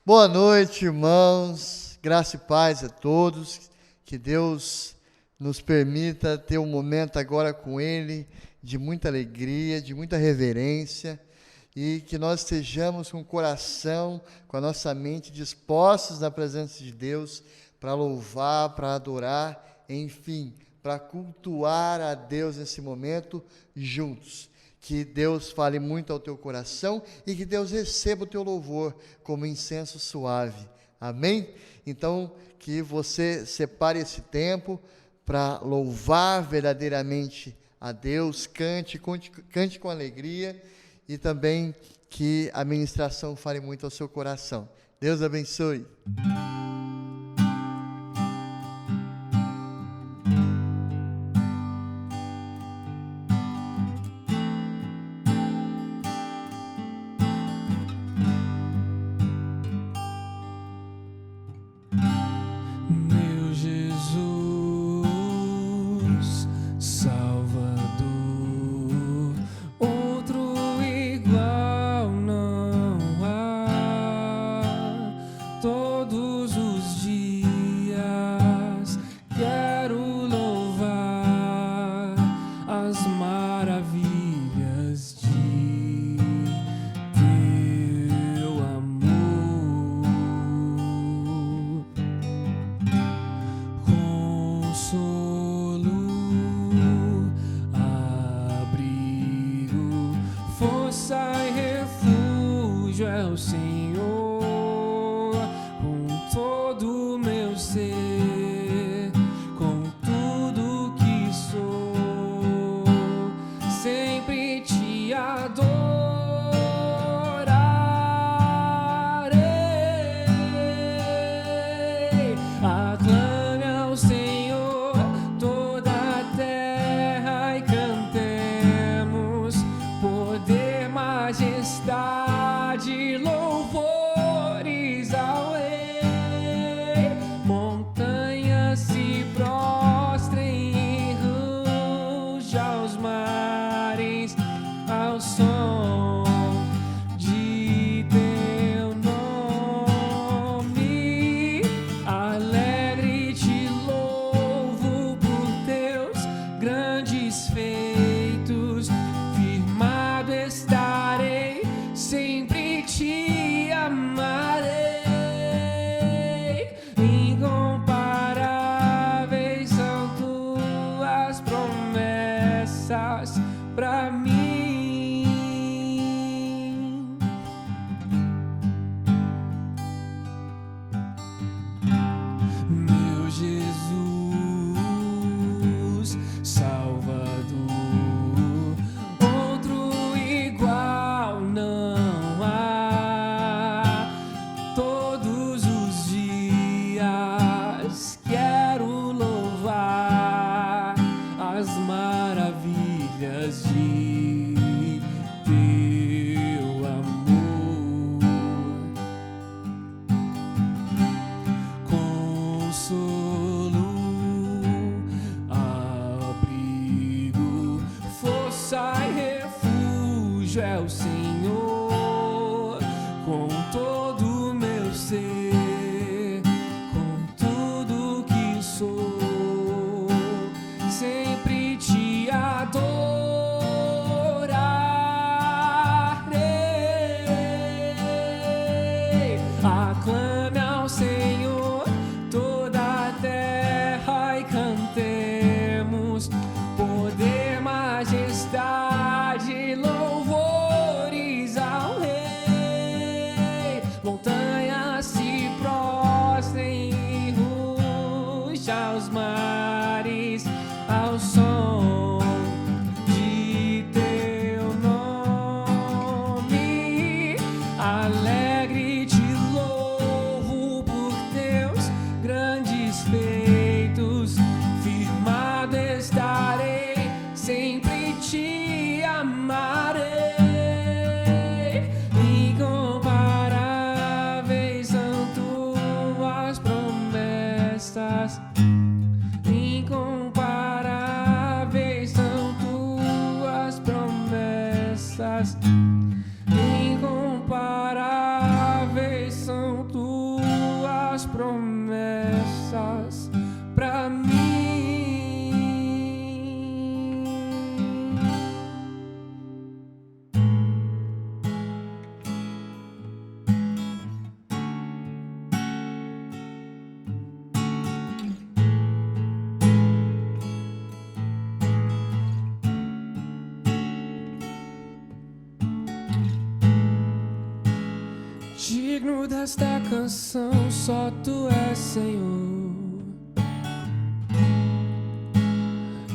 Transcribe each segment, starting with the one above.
Boa noite, irmãos. Graça e paz a todos. Que Deus nos permita ter um momento agora com Ele de muita alegria, de muita reverência, e que nós estejamos com o coração, com a nossa mente dispostos na presença de Deus para louvar, para adorar, enfim, para cultuar a Deus nesse momento juntos. Que Deus fale muito ao teu coração e que Deus receba o teu louvor como incenso suave. Amém? Então, que você separe esse tempo para louvar verdadeiramente a Deus, cante com alegria, e também que a ministração fale muito ao seu coração. Deus abençoe. promessas pra mim. Digno desta canção, só Tu és, Senhor.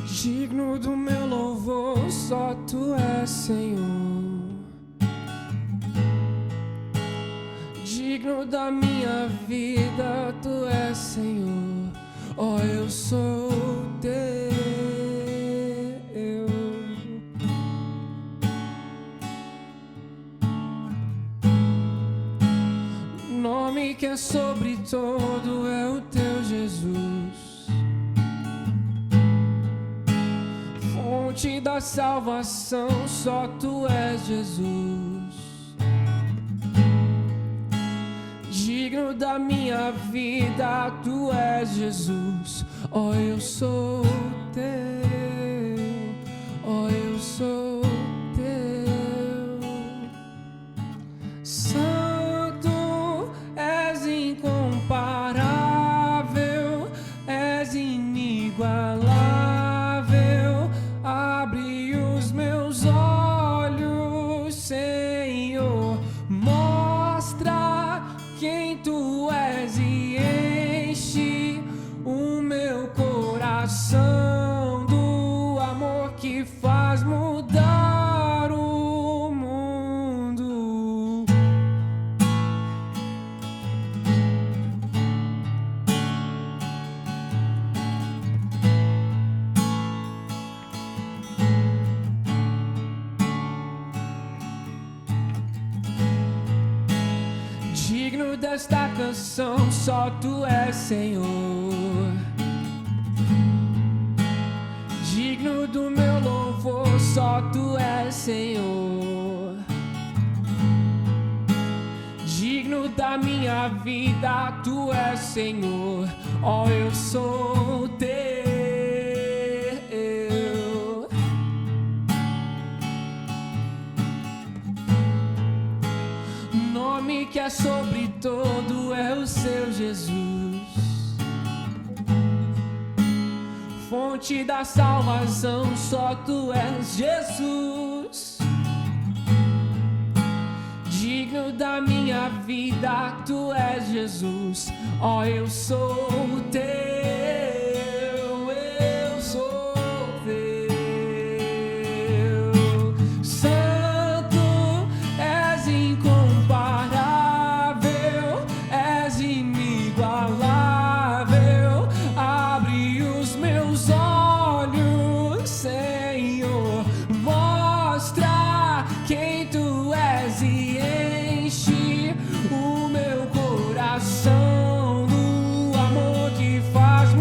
Digno do meu louvor, só Tu és, Senhor. Digno da minha vida, Tu és, Senhor. Oh, eu sou Teu. Nome que é sobre todo é o Teu Jesus, fonte da salvação, só Tu és, Jesus. Digno da minha vida, Tu és, Jesus. Oh, eu sou Teu, oh, eu sou Teu. Incomparável, és inigualável. Abre os meus olhos, Senhor, mostra quem Tu és e enche o meu coração do amor que faz mudar o mundo. Digno desta canção, só Tu és, Senhor. Digno do meu louvor, só Tu és, Senhor. Digno da minha vida, Tu és, Senhor. Oh, eu sou Teu. Nome que é sobre todo é o Seu Jesus, fonte da salvação, só Tu és, Jesus. Digno da minha vida, Tu és, Jesus. Oh, eu sou Teu, eu sou Teu. Santo, és incomparável, és inigualável. Abre os meus olhos, Senhor, mostra quem Tu és e enche o meu coração do amor que faz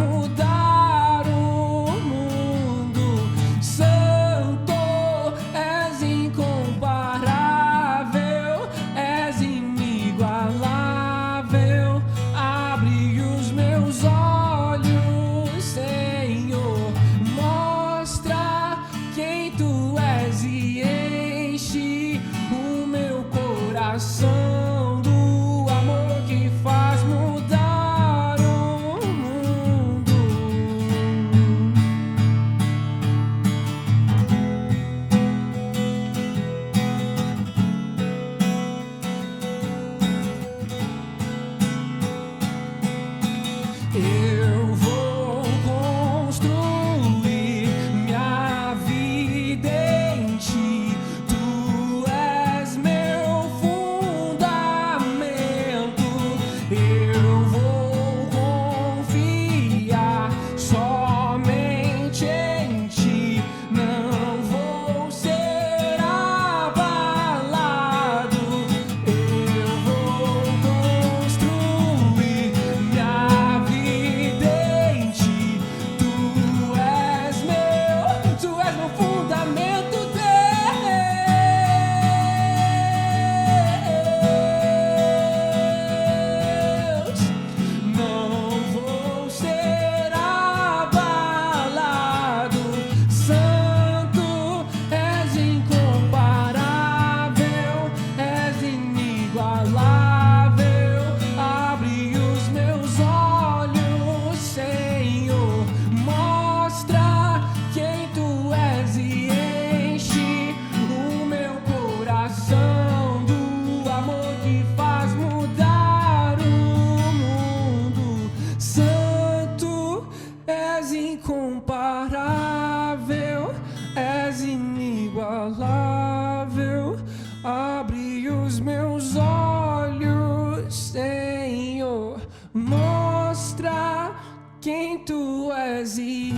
Senhor, mostra quem tu és e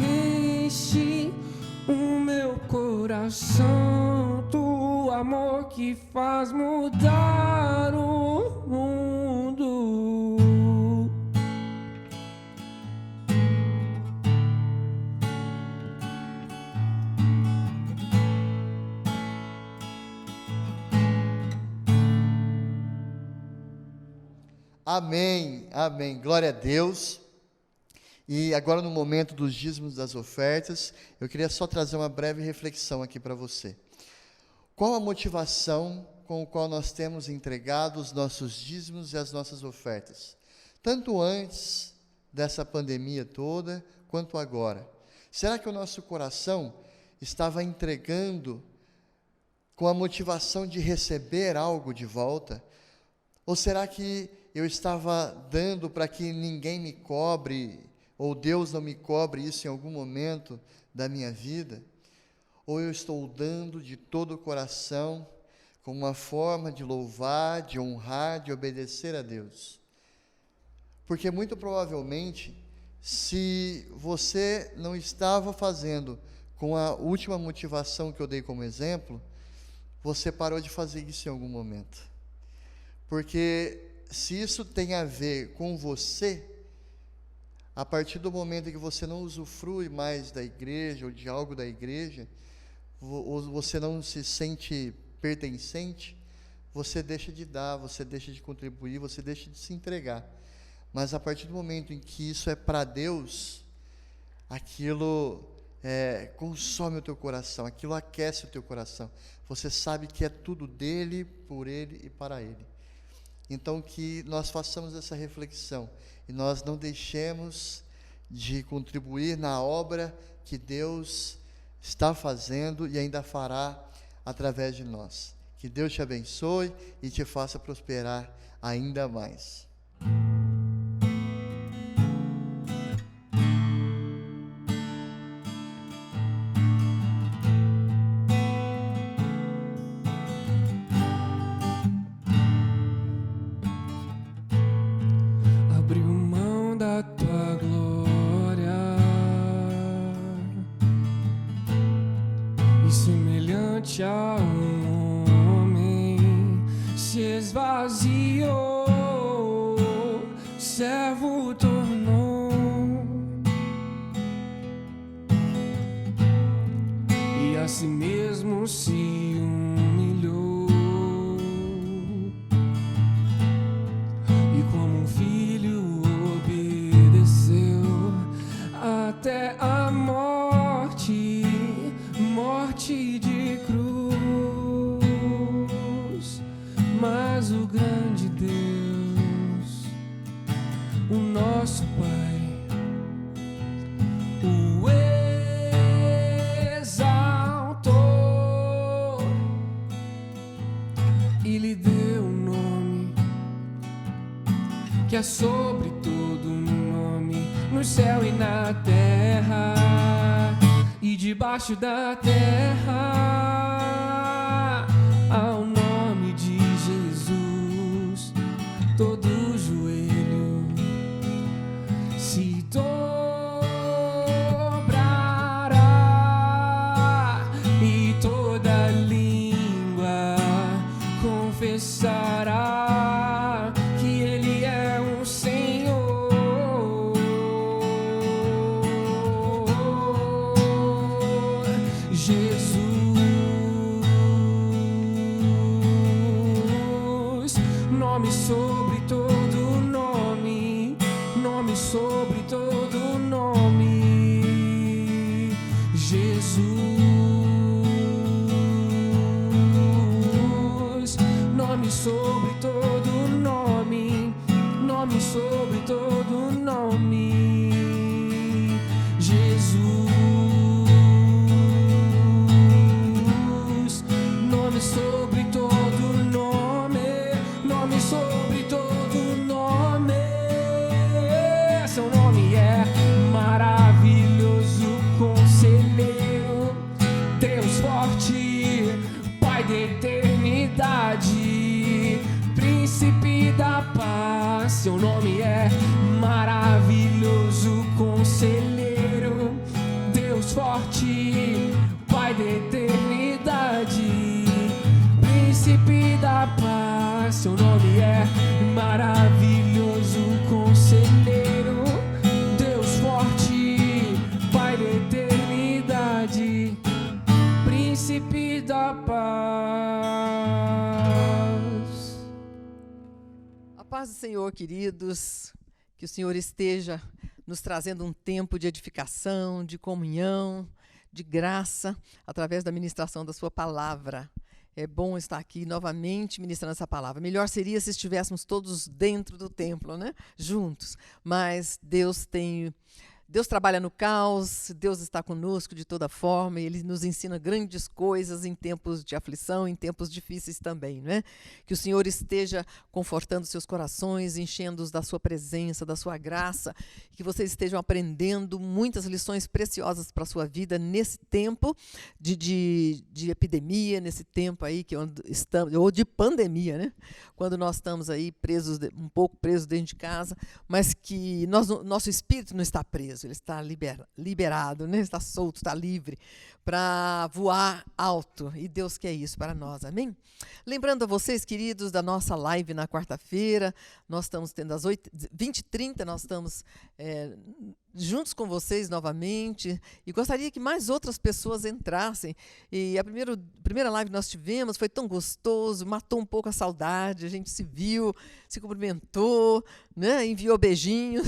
enche o meu coração do amor que faz mudar o mundo. Amém, amém, glória a Deus. E agora no momento dos dízimos das ofertas, eu queria só trazer uma breve reflexão aqui para você. Qual a motivação com a qual nós temos entregado os nossos dízimos e as nossas ofertas? Tanto antes dessa pandemia toda, quanto agora. Será que o nosso coração estava entregando com a motivação de receber algo de volta? Ou será que eu estava dando para que ninguém me cobre, ou Deus não me cobre isso em algum momento da minha vida? Ou eu estou dando de todo o coração, como uma forma de louvar, de honrar, de obedecer a Deus? Porque muito provavelmente, se você não estava fazendo com a última motivação que eu dei como exemplo, você parou de fazer isso em algum momento. Porque se isso tem a ver com você, a partir do momento em que você não usufrui mais da igreja ou de algo da igreja, ou você não se sente pertencente, você deixa de dar, você deixa de contribuir, você deixa de se entregar. Mas a partir do momento em que isso é para Deus, aquilo consome o teu coração, aquilo aquece o teu coração. Você sabe que é tudo dele, por ele e para ele. Então, que nós façamos essa reflexão e nós não deixemos de contribuir na obra que Deus está fazendo e ainda fará através de nós. Que Deus te abençoe e te faça prosperar ainda mais. Semelhante a um homem se esvaziou, servo tornou, e a si mesmo se humilhou, e como um filho obedeceu até a morte de cruz. Mas o grande Deus, o nosso Pai, o exaltou e lhe deu um nome que é sobre todo nome, no céu e na terra e debaixo da terra. Ao nome de Jesus todo joelho se dobrará e toda língua confessará que Ele é o Senhor. Jesus, nome sobre todo nome. seu nome é maravilhoso, conselheiro, Deus forte, Pai da eternidade, príncipe da paz. Seu nome é maravilhoso, conselheiro, Deus forte, Pai da eternidade, príncipe da paz. A paz do Senhor, queridos, que o Senhor esteja nos trazendo um tempo de edificação, de comunhão, de graça, através da ministração da sua palavra. É bom estar aqui novamente ministrando essa palavra. Melhor seria se estivéssemos todos dentro do templo, né? Juntos. Mas Deus trabalha no caos, Deus está conosco de toda forma, e Ele nos ensina grandes coisas em tempos de aflição, em tempos difíceis também, né? Que o Senhor esteja confortando seus corações, enchendo-os da sua presença, da sua graça, que vocês estejam aprendendo muitas lições preciosas para a sua vida nesse tempo de epidemia, nesse tempo aí que estamos, ou de pandemia, né? Quando nós estamos aí um pouco presos dentro de casa, mas que nosso espírito não está preso. Ele está liberado, né? Está solto, está livre para voar alto. E Deus quer isso para nós, amém? Lembrando a vocês, queridos, da nossa live na quarta-feira, nós estamos tendo às 20h30, nós estamos juntos com vocês novamente, e gostaria que mais outras pessoas entrassem. E a primeira live que nós tivemos foi tão gostoso, matou um pouco a saudade, a gente se viu, se cumprimentou, né? Enviou beijinhos,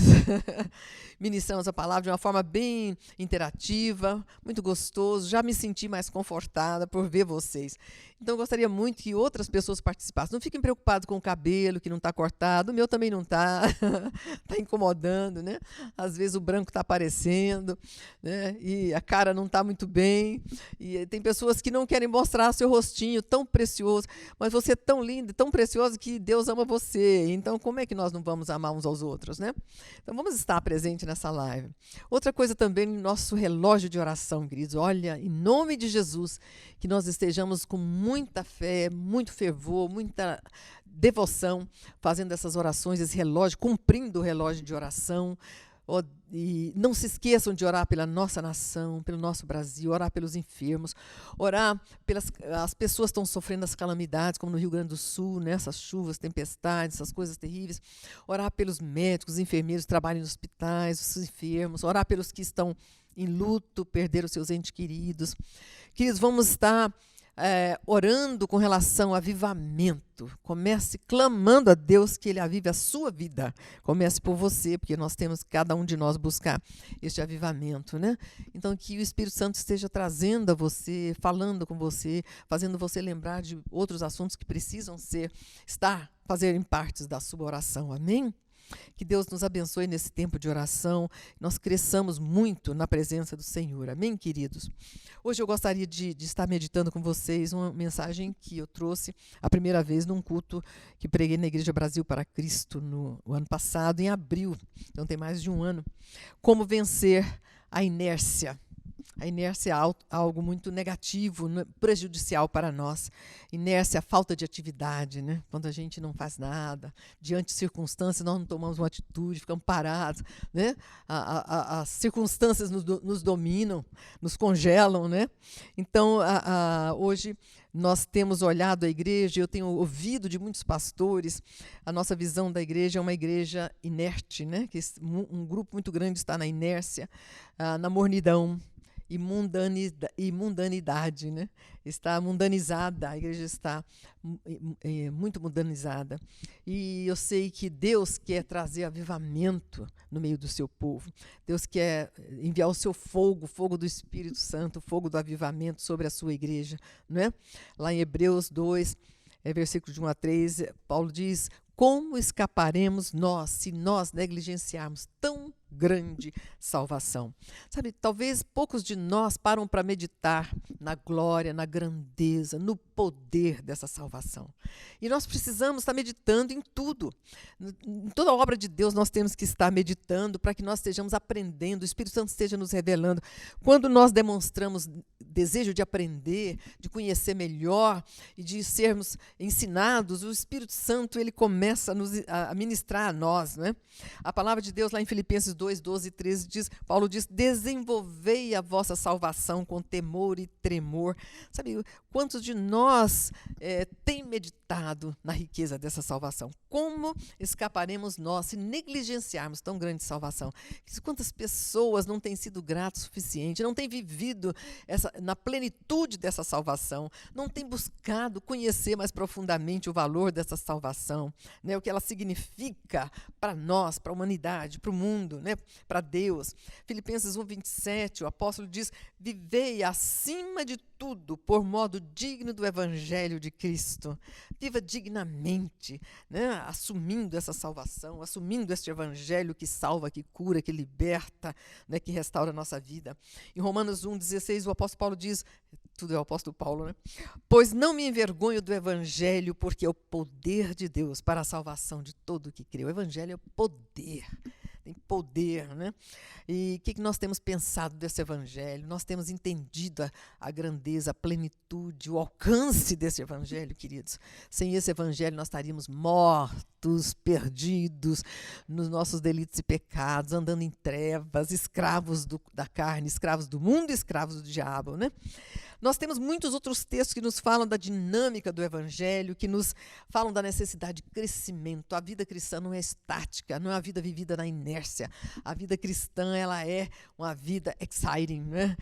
ministramos a palavra de uma forma bem interativa, muito gostoso, já me senti mais confortada por ver vocês. Então, eu gostaria muito que outras pessoas participassem. Não fiquem preocupados com o cabelo, que não está cortado. O meu também não está. Está incomodando, né? Às vezes o branco está aparecendo, né? E a cara não está muito bem. E tem pessoas que não querem mostrar seu rostinho tão precioso. Mas você é tão lindo, tão precioso que Deus ama você. Então, como é que nós não vamos amar uns aos outros, né? Então, vamos estar presente nessa live. Outra coisa também, nosso relógio de oração, queridos. Olha, em nome de Jesus, que nós estejamos com muita fé, muito fervor, muita devoção, fazendo essas orações, esse relógio, cumprindo o relógio de oração. E não se esqueçam de orar pela nossa nação, pelo nosso Brasil, orar pelos enfermos, orar pelas as pessoas que estão sofrendo as calamidades, como no Rio Grande do Sul, né, essas chuvas, tempestades, essas coisas terríveis. Orar pelos médicos, enfermeiros que trabalham nos hospitais, os enfermos, orar pelos que estão em luto, perderam seus entes queridos. Queridos, vamos estar orando com relação ao avivamento. Comece clamando a Deus que Ele avive a sua vida. Comece por você, porque nós temos, cada um de nós, buscar este avivamento, né? Então, que o Espírito Santo esteja trazendo a você, falando com você, fazendo você lembrar de outros assuntos que precisam fazerem parte da sua oração. Amém? Que Deus nos abençoe nesse tempo de oração, nós cresçamos muito na presença do Senhor, amém, queridos? Hoje eu gostaria de estar meditando com vocês uma mensagem que eu trouxe a primeira vez num culto que preguei na Igreja Brasil para Cristo no ano passado, em abril, então tem mais de um ano. Como vencer a inércia. A inércia é algo muito negativo, prejudicial para nós. Inércia, a falta de atividade, né? Quando a gente não faz nada, diante de circunstâncias, nós não tomamos uma atitude, ficamos parados, né? As circunstâncias nos dominam, nos congelam, né? Então, hoje nós temos olhado a igreja, eu tenho ouvido de muitos pastores, a nossa visão da igreja é uma igreja inerte, né? Que um grupo muito grande está na inércia, na mornidão, e mundanidade, né? Está mundanizada, a igreja está muito mundanizada. E eu sei que Deus quer trazer avivamento no meio do seu povo. Deus quer enviar o seu fogo, o fogo do Espírito Santo, o fogo do avivamento sobre a sua igreja, não é? Lá em Hebreus 2, versículo de 1 a 3, Paulo diz: como escaparemos nós se nós negligenciarmos tão grande salvação. Sabe, talvez poucos de nós param para meditar na glória, na grandeza, no poder dessa salvação. E nós precisamos estar meditando em tudo. Em toda a obra de Deus nós temos que estar meditando para que nós estejamos aprendendo, o Espírito Santo esteja nos revelando. Quando nós demonstramos desejo de aprender, de conhecer melhor e de sermos ensinados, o Espírito Santo ele começa a ministrar a nós, né? A palavra de Deus lá em Filipenses 2, 12 e 13 diz, Paulo diz, desenvolvei a vossa salvação com temor e tremor. Sabe, quantos de nós tem meditado na riqueza dessa salvação? Como escaparemos nós se negligenciarmos tão grande salvação? Quantas pessoas não têm sido gratas o suficiente, não têm vivido na plenitude dessa salvação, não têm buscado conhecer mais profundamente o valor dessa salvação, né? O que ela significa para nós, para a humanidade, para o mundo, né? Para Deus. Filipenses 1, 27, o apóstolo diz, vivei acima de tudo por modo digno do Evangelho de Cristo. Viva dignamente, né? Assumindo essa salvação, assumindo este Evangelho que salva, que cura, que liberta, né? Que restaura a nossa vida. Em Romanos 1, 16, o apóstolo Paulo diz, tudo é o apóstolo Paulo, né? Pois não me envergonho do Evangelho, porque é o poder de Deus para a salvação de todo o que crê. O Evangelho é poder. Tem poder, né? E o que nós temos pensado desse Evangelho? Nós temos entendido a grandeza, a plenitude, o alcance desse Evangelho, queridos. Sem esse Evangelho nós estaríamos mortos, perdidos nos nossos delitos e pecados, andando em trevas, escravos da carne, escravos do mundo, escravos do diabo, né? Nós temos muitos outros textos que nos falam da dinâmica do Evangelho, que nos falam da necessidade de crescimento. A vida cristã não é estática, não é uma vida vivida na inércia. A vida cristã ela é uma vida exciting, né?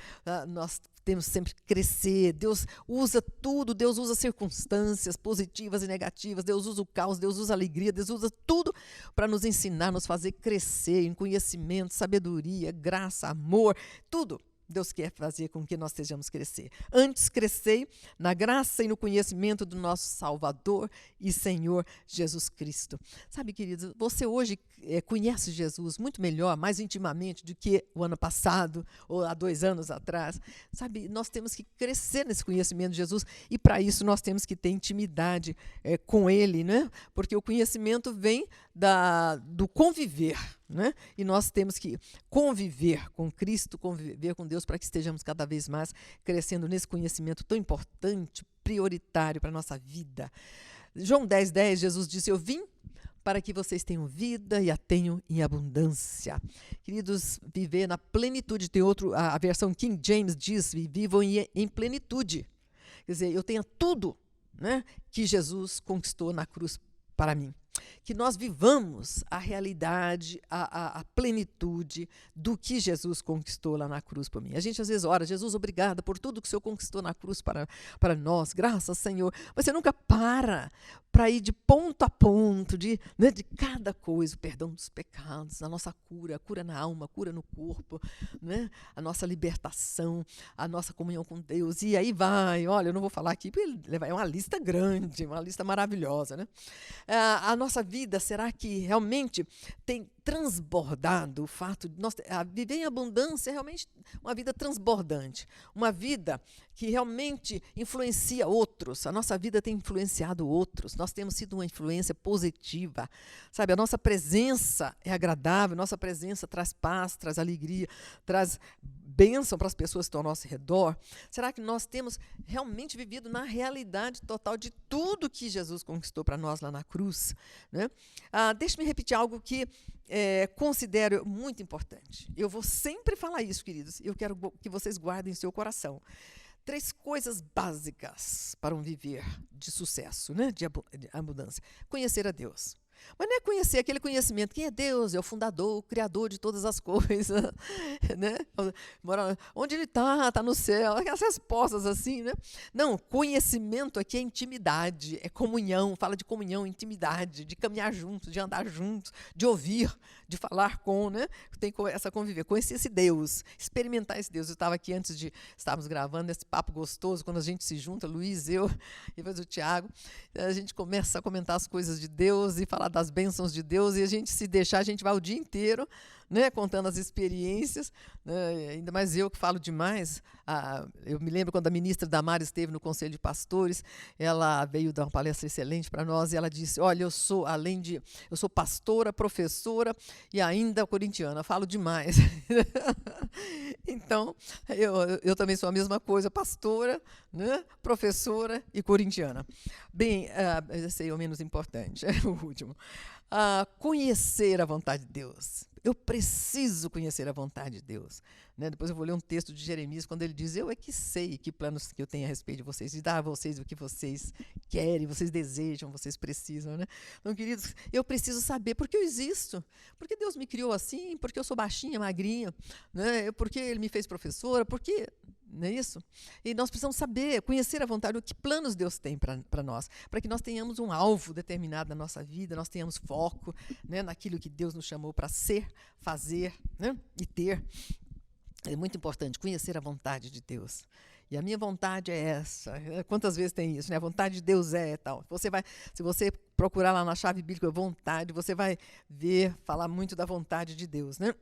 Nós temos sempre que crescer. Deus usa tudo, Deus usa circunstâncias positivas e negativas, Deus usa o caos, Deus usa a alegria, Deus usa tudo para nos ensinar, nos fazer crescer em conhecimento, sabedoria, graça, amor, tudo. Deus quer fazer com que nós estejamos crescer. Antes crescei na graça e no conhecimento do nosso Salvador e Senhor Jesus Cristo. Sabe, queridos, você hoje conhece Jesus muito melhor, mais intimamente do que o ano passado ou há 2 anos atrás. Sabe, nós temos que crescer nesse conhecimento de Jesus e para isso nós temos que ter intimidade com Ele, né? Porque o conhecimento vem do conviver, né? E nós temos que conviver com Cristo, conviver com Deus para que estejamos cada vez mais crescendo nesse conhecimento tão importante, prioritário para a nossa vida. João 10, 10, Jesus disse, eu vim para que vocês tenham vida e a tenham em abundância. Queridos, viver na plenitude, tem a versão King James diz, vivam em plenitude. Quer dizer, eu tenho tudo, né, que Jesus conquistou na cruz para mim. Que nós vivamos a realidade, a plenitude do que Jesus conquistou lá na cruz por mim. A gente às vezes ora, Jesus, obrigada por tudo que o Senhor conquistou na cruz para nós, graças, Senhor. Mas você nunca para ir de ponto a ponto, de cada coisa, o perdão dos pecados, a nossa cura, a cura na alma, a cura no corpo, né? A nossa libertação, a nossa comunhão com Deus. E aí vai, olha, eu não vou falar aqui, porque é uma lista grande, uma lista maravilhosa, né? A nossa vida, será que realmente tem transbordado o fato de nós viver em abundância? É realmente uma vida transbordante, uma vida que realmente influencia outros. A nossa vida tem influenciado outros, nós temos sido uma influência positiva, sabe? A nossa presença é agradável, nossa presença traz paz, traz alegria, traz bênção para as pessoas que estão ao nosso redor. Será que nós temos realmente vivido na realidade total de tudo que Jesus conquistou para nós lá na cruz, né? Deixe-me repetir algo que considero muito importante. Eu vou sempre falar isso, queridos. Eu quero que vocês guardem em seu coração. 3 coisas básicas para um viver de sucesso, né? De abundância. Conhecer a Deus. Mas não é conhecer aquele conhecimento. Quem é Deus? É o fundador, o criador de todas as coisas. Né? Onde ele está? Está no céu. Aquelas respostas assim, né? Não, conhecimento aqui é intimidade, é comunhão. Fala de comunhão, intimidade, de caminhar juntos, de andar juntos, de ouvir, de falar com, né? Tem essa conviver. Conhecer esse Deus, experimentar esse Deus. Eu estava aqui antes de estarmos gravando esse papo gostoso, quando a gente se junta, Luiz, eu e depois o Tiago, a gente começa a comentar as coisas de Deus e falar das bênçãos de Deus, e a gente se deixar, a gente vai o dia inteiro, né, contando as experiências, né, ainda mais eu que falo demais. Eu me lembro quando a ministra Damares esteve no Conselho de Pastores, ela veio dar uma palestra excelente para nós, e ela disse, olha, eu sou pastora, professora e ainda corintiana, falo demais. Então, eu também sou a mesma coisa, pastora, né, professora e corintiana. Bem, esse é o menos importante, é o último. Conhecer a vontade de Deus. Eu preciso conhecer a vontade de Deus. Né? Depois eu vou ler um texto de Jeremias, quando ele diz, eu é que sei que planos que eu tenho a respeito de vocês, de dar a vocês o que vocês querem, vocês desejam, vocês precisam. Né? Então, queridos, eu preciso saber por que eu existo, por que Deus me criou assim, por que eu sou baixinha, magrinha, né? Por que Ele me fez professora, por que... Não é isso? E nós precisamos saber, conhecer a vontade, o que planos Deus tem para nós, para que nós tenhamos um alvo determinado na nossa vida, nós tenhamos foco, né, naquilo que Deus nos chamou para ser, fazer, né, e ter. É muito importante conhecer a vontade de Deus. E a minha vontade é essa. Quantas vezes tem isso, né? A vontade de Deus é tal. Se você procurar lá na chave bíblica vontade, você vai falar muito da vontade de Deus, né?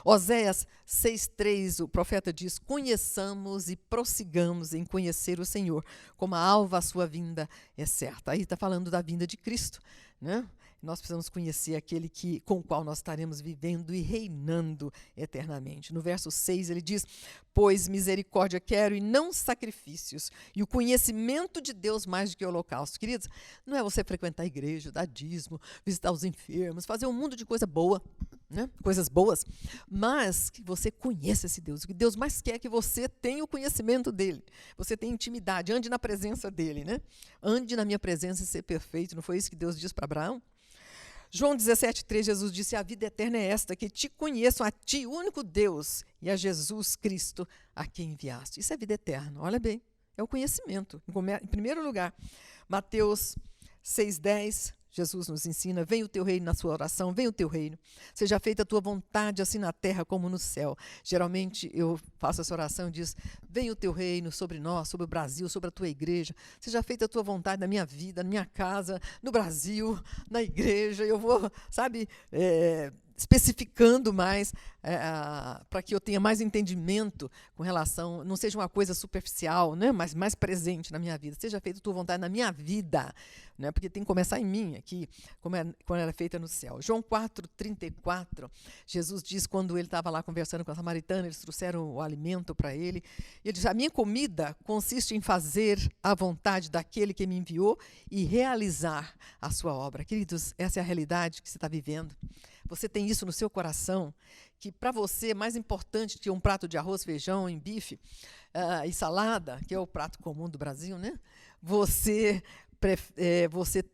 Oséias 6,3, o profeta diz, conheçamos e prossigamos em conhecer o Senhor, como a alva a sua vinda é certa. Aí está falando da vinda de Cristo, né? Nós precisamos conhecer aquele com o qual nós estaremos vivendo e reinando eternamente. No verso 6 ele diz, pois misericórdia quero e não sacrifícios, e o conhecimento de Deus mais do que o holocausto. Queridos, não é você frequentar a igreja, dar dízimo, visitar os enfermos, fazer um mundo de coisa boa, né? Coisas boas, mas que você conheça esse Deus. O que Deus mais quer é que você tenha o conhecimento dele, você tenha intimidade, ande na presença dele, né? Ande na minha presença e ser perfeito. Não foi isso que Deus disse para Abraão? João 17,3, Jesus disse, a vida eterna é esta, que te conheçam a ti, o único Deus, e a Jesus Cristo, a quem enviaste. Isso é vida eterna, olha bem, é o conhecimento. Em primeiro lugar, Mateus 6,10, Jesus nos ensina, venha o teu reino na sua oração, venha o teu reino, seja feita a tua vontade, assim na terra como no céu. Geralmente eu faço essa oração e diz, venha o teu reino sobre nós, sobre o Brasil, sobre a tua igreja, seja feita a tua vontade na minha vida, na minha casa, no Brasil, na igreja. Eu vou, especificando mais, para que eu tenha mais entendimento com relação, não seja uma coisa superficial, né, mas mais presente na minha vida. Seja feita a tua vontade na minha vida, né, porque tem que começar em mim aqui, quando ela é feita no céu. João 4,34, Jesus diz, quando ele estava lá conversando com a samaritana, eles trouxeram o alimento para ele, e ele diz, a minha comida consiste em fazer a vontade daquele que me enviou e realizar a sua obra. Queridos, essa é a realidade que você está vivendo. Você tem isso no seu coração, que para você é mais importante que um prato de arroz, feijão e bife e salada, que é o prato comum do Brasil, né? Você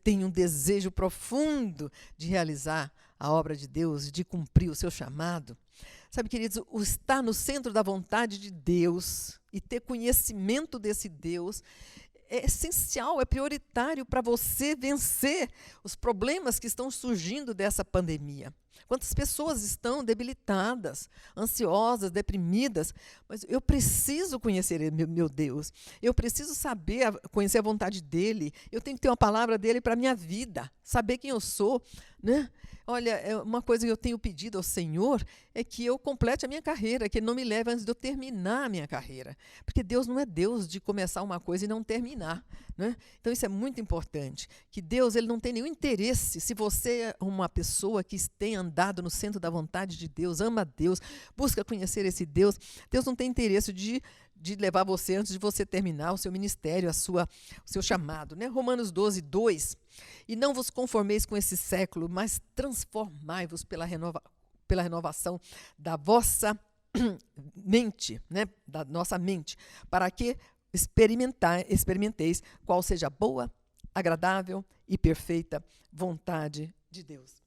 tem um desejo profundo de realizar a obra de Deus, de cumprir o seu chamado. Sabe, queridos, o estar no centro da vontade de Deus e ter conhecimento desse Deus é essencial, é prioritário para você vencer os problemas que estão surgindo dessa pandemia. Quantas pessoas estão debilitadas, ansiosas, deprimidas, mas eu preciso conhecer meu Deus, eu preciso conhecer a vontade dele, eu tenho que ter uma palavra dele para a minha vida, saber quem eu sou, né? Olha, uma coisa que eu tenho pedido ao Senhor é que eu complete a minha carreira, que Ele não me leve antes de eu terminar a minha carreira. Porque Deus não é Deus de começar uma coisa e não terminar, né? Então isso é muito importante, que Deus Ele não tem nenhum interesse, se você é uma pessoa que tem andado no centro da vontade de Deus, ama Deus, busca conhecer esse Deus, Deus não tem interesse de levar você antes de você terminar o seu ministério, o seu chamado, né? Romanos 12:2, e não vos conformeis com esse século, mas transformai-vos pela renovação da vossa mente, né? Da nossa mente, para que experimenteis qual seja a boa, agradável e perfeita vontade de Deus.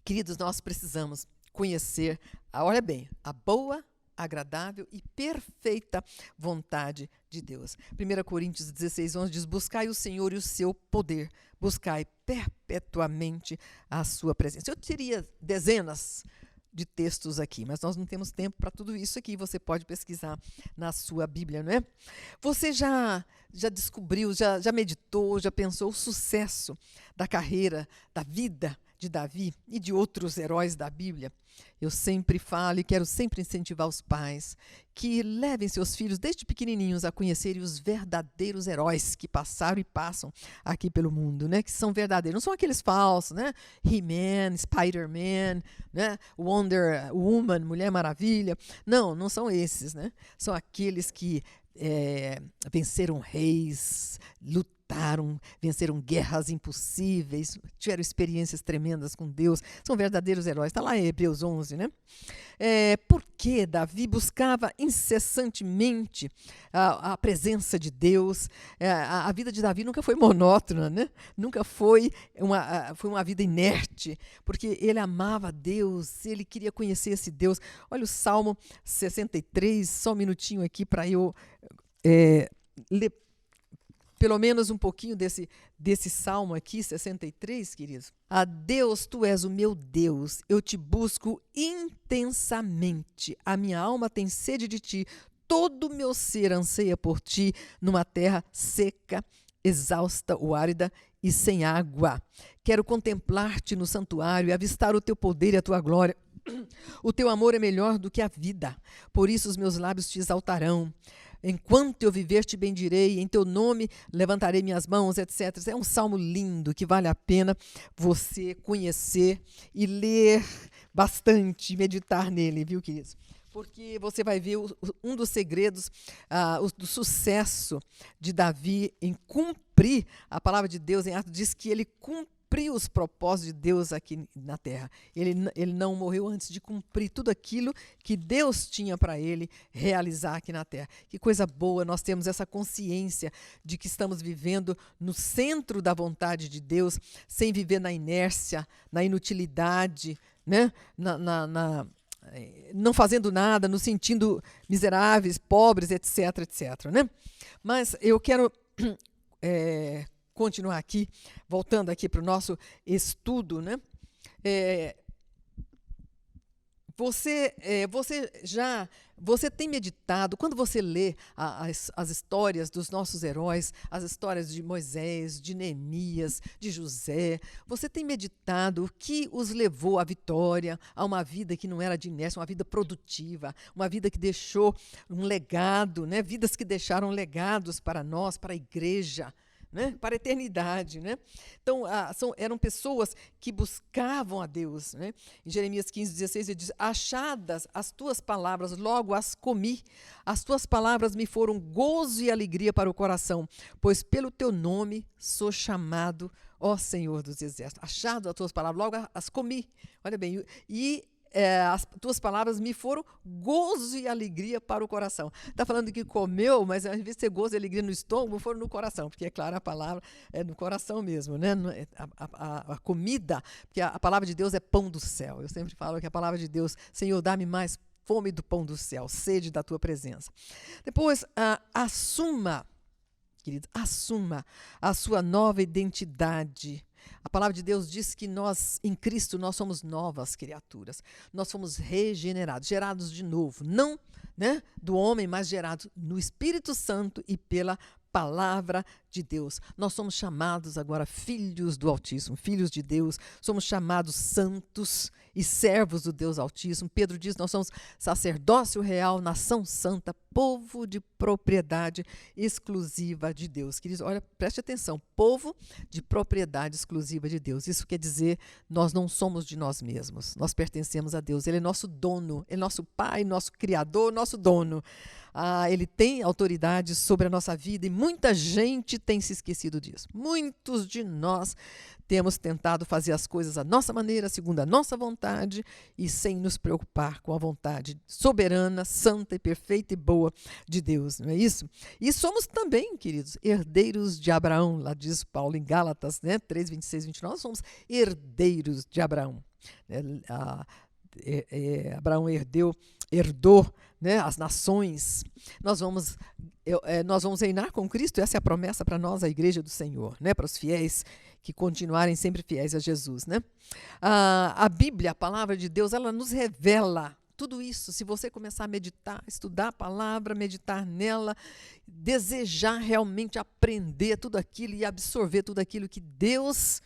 Queridos, nós precisamos conhecer, olha bem, a boa, agradável e perfeita vontade de Deus. 1 Coríntios 16:11 diz, buscai o Senhor e o seu poder, buscai perpetuamente a sua presença. Eu teria dezenas de textos aqui, mas nós não temos tempo para tudo isso aqui, você pode pesquisar na sua Bíblia, não é? Você já descobriu, já meditou, já pensou o sucesso da carreira, da vida de Davi e de outros heróis da Bíblia, eu sempre falo e quero sempre incentivar os pais que levem seus filhos desde pequenininhos a conhecerem os verdadeiros heróis que passaram e passam aqui pelo mundo, né? Que são verdadeiros, não são aqueles falsos, né? He-Man, Spider-Man, né? Wonder Woman, Mulher Maravilha. Não são esses, né? São aqueles que venceram reis, lutaram, venceram guerras impossíveis, tiveram experiências tremendas com Deus, são verdadeiros heróis. Está lá em Hebreus 11, né? Porque Davi buscava incessantemente a presença de Deus. A vida de Davi nunca foi monótona, né? Nunca foi uma vida inerte, porque ele amava Deus, ele queria conhecer esse Deus. Olha o Salmo 63, só um minutinho aqui para eu ler pelo menos um pouquinho desse salmo aqui, 63, queridos. Ah, Deus, tu és o meu Deus, eu te busco intensamente. A minha alma tem sede de ti, todo o meu ser anseia por ti, numa terra seca, exausta ou árida e sem água. Quero contemplar-te no santuário e avistar o teu poder e a tua glória. O teu amor é melhor do que a vida, por isso os meus lábios te exaltarão. Enquanto eu viver, te bendirei, em teu nome levantarei minhas mãos, etc. É um salmo lindo que vale a pena você conhecer e ler bastante, meditar nele, viu, queridos? Porque você vai ver um dos segredos do sucesso de Davi em cumprir a palavra de Deus. Em Atos diz que ele cumpriu os propósitos de Deus aqui na terra. Ele não morreu antes de cumprir tudo aquilo que Deus tinha para ele realizar aqui na terra. Que coisa boa nós temos essa consciência de que estamos vivendo no centro da vontade de Deus, sem viver na inércia, na inutilidade, né? Não fazendo nada, nos sentindo miseráveis, pobres, etc, etc, né? Mas eu quero continuar aqui, voltando aqui para o nosso estudo, né? Você tem meditado, quando você lê as histórias dos nossos heróis, as histórias de Moisés, de Neemias, de José, você tem meditado o que os levou à vitória, a uma vida que não era de inércia, uma vida produtiva, uma vida que deixou um legado, né? Vidas que deixaram legados para nós, para a igreja, né? Para a eternidade, né? Então, eram pessoas que buscavam a Deus, né? Em Jeremias 15:16 ele diz: achadas as tuas palavras, logo as comi, as tuas palavras me foram gozo e alegria para o coração, pois pelo teu nome sou chamado, ó Senhor dos exércitos. Achado as tuas palavras, logo as comi. Olha bem, as tuas palavras me foram gozo e alegria para o coração. Está falando que comeu, mas ao invés de ser gozo e alegria no estômago, foram no coração, porque é claro, a palavra é no coração mesmo, né? A comida, porque a palavra de Deus é pão do céu. Eu sempre falo que a palavra de Deus, Senhor, dá-me mais fome do pão do céu, sede da tua presença. Depois, assuma, queridos, assuma a sua nova identidade. A palavra de Deus diz que nós, em Cristo, nós somos novas criaturas. Nós fomos regenerados, gerados de novo. Não, né, do homem, mas gerados no Espírito Santo e pela palavra de Deus. Nós somos chamados agora filhos do Altíssimo, filhos de Deus. Somos chamados santos e servos do Deus Altíssimo. Pedro diz, nós somos sacerdócio real, nação santa, povo de propriedade exclusiva de Deus. Queridos, olha, preste atenção, povo de propriedade exclusiva de Deus. Isso quer dizer, nós não somos de nós mesmos, nós pertencemos a Deus. Ele é nosso dono, ele é nosso pai, nosso criador, nosso dono. Ele tem autoridade sobre a nossa vida e muita gente tem se esquecido disso. Muitos de nós temos tentado fazer as coisas à nossa maneira, segundo a nossa vontade e sem nos preocupar com a vontade soberana, santa e perfeita e boa de Deus, não é isso? E somos também, queridos, herdeiros de Abraão, lá diz Paulo em Gálatas, né, 3, 26, 29, nós somos herdeiros de Abraão. Abraão herdou, né, as nações. Nós vamos reinar com Cristo. Essa é a promessa para nós, a igreja do Senhor, né, para os fiéis que continuarem sempre fiéis a Jesus, né? A Bíblia, a palavra de Deus, ela nos revela tudo isso. Se você começar a meditar, estudar a palavra, meditar nela, desejar realmente aprender tudo aquilo e absorver tudo aquilo que Deus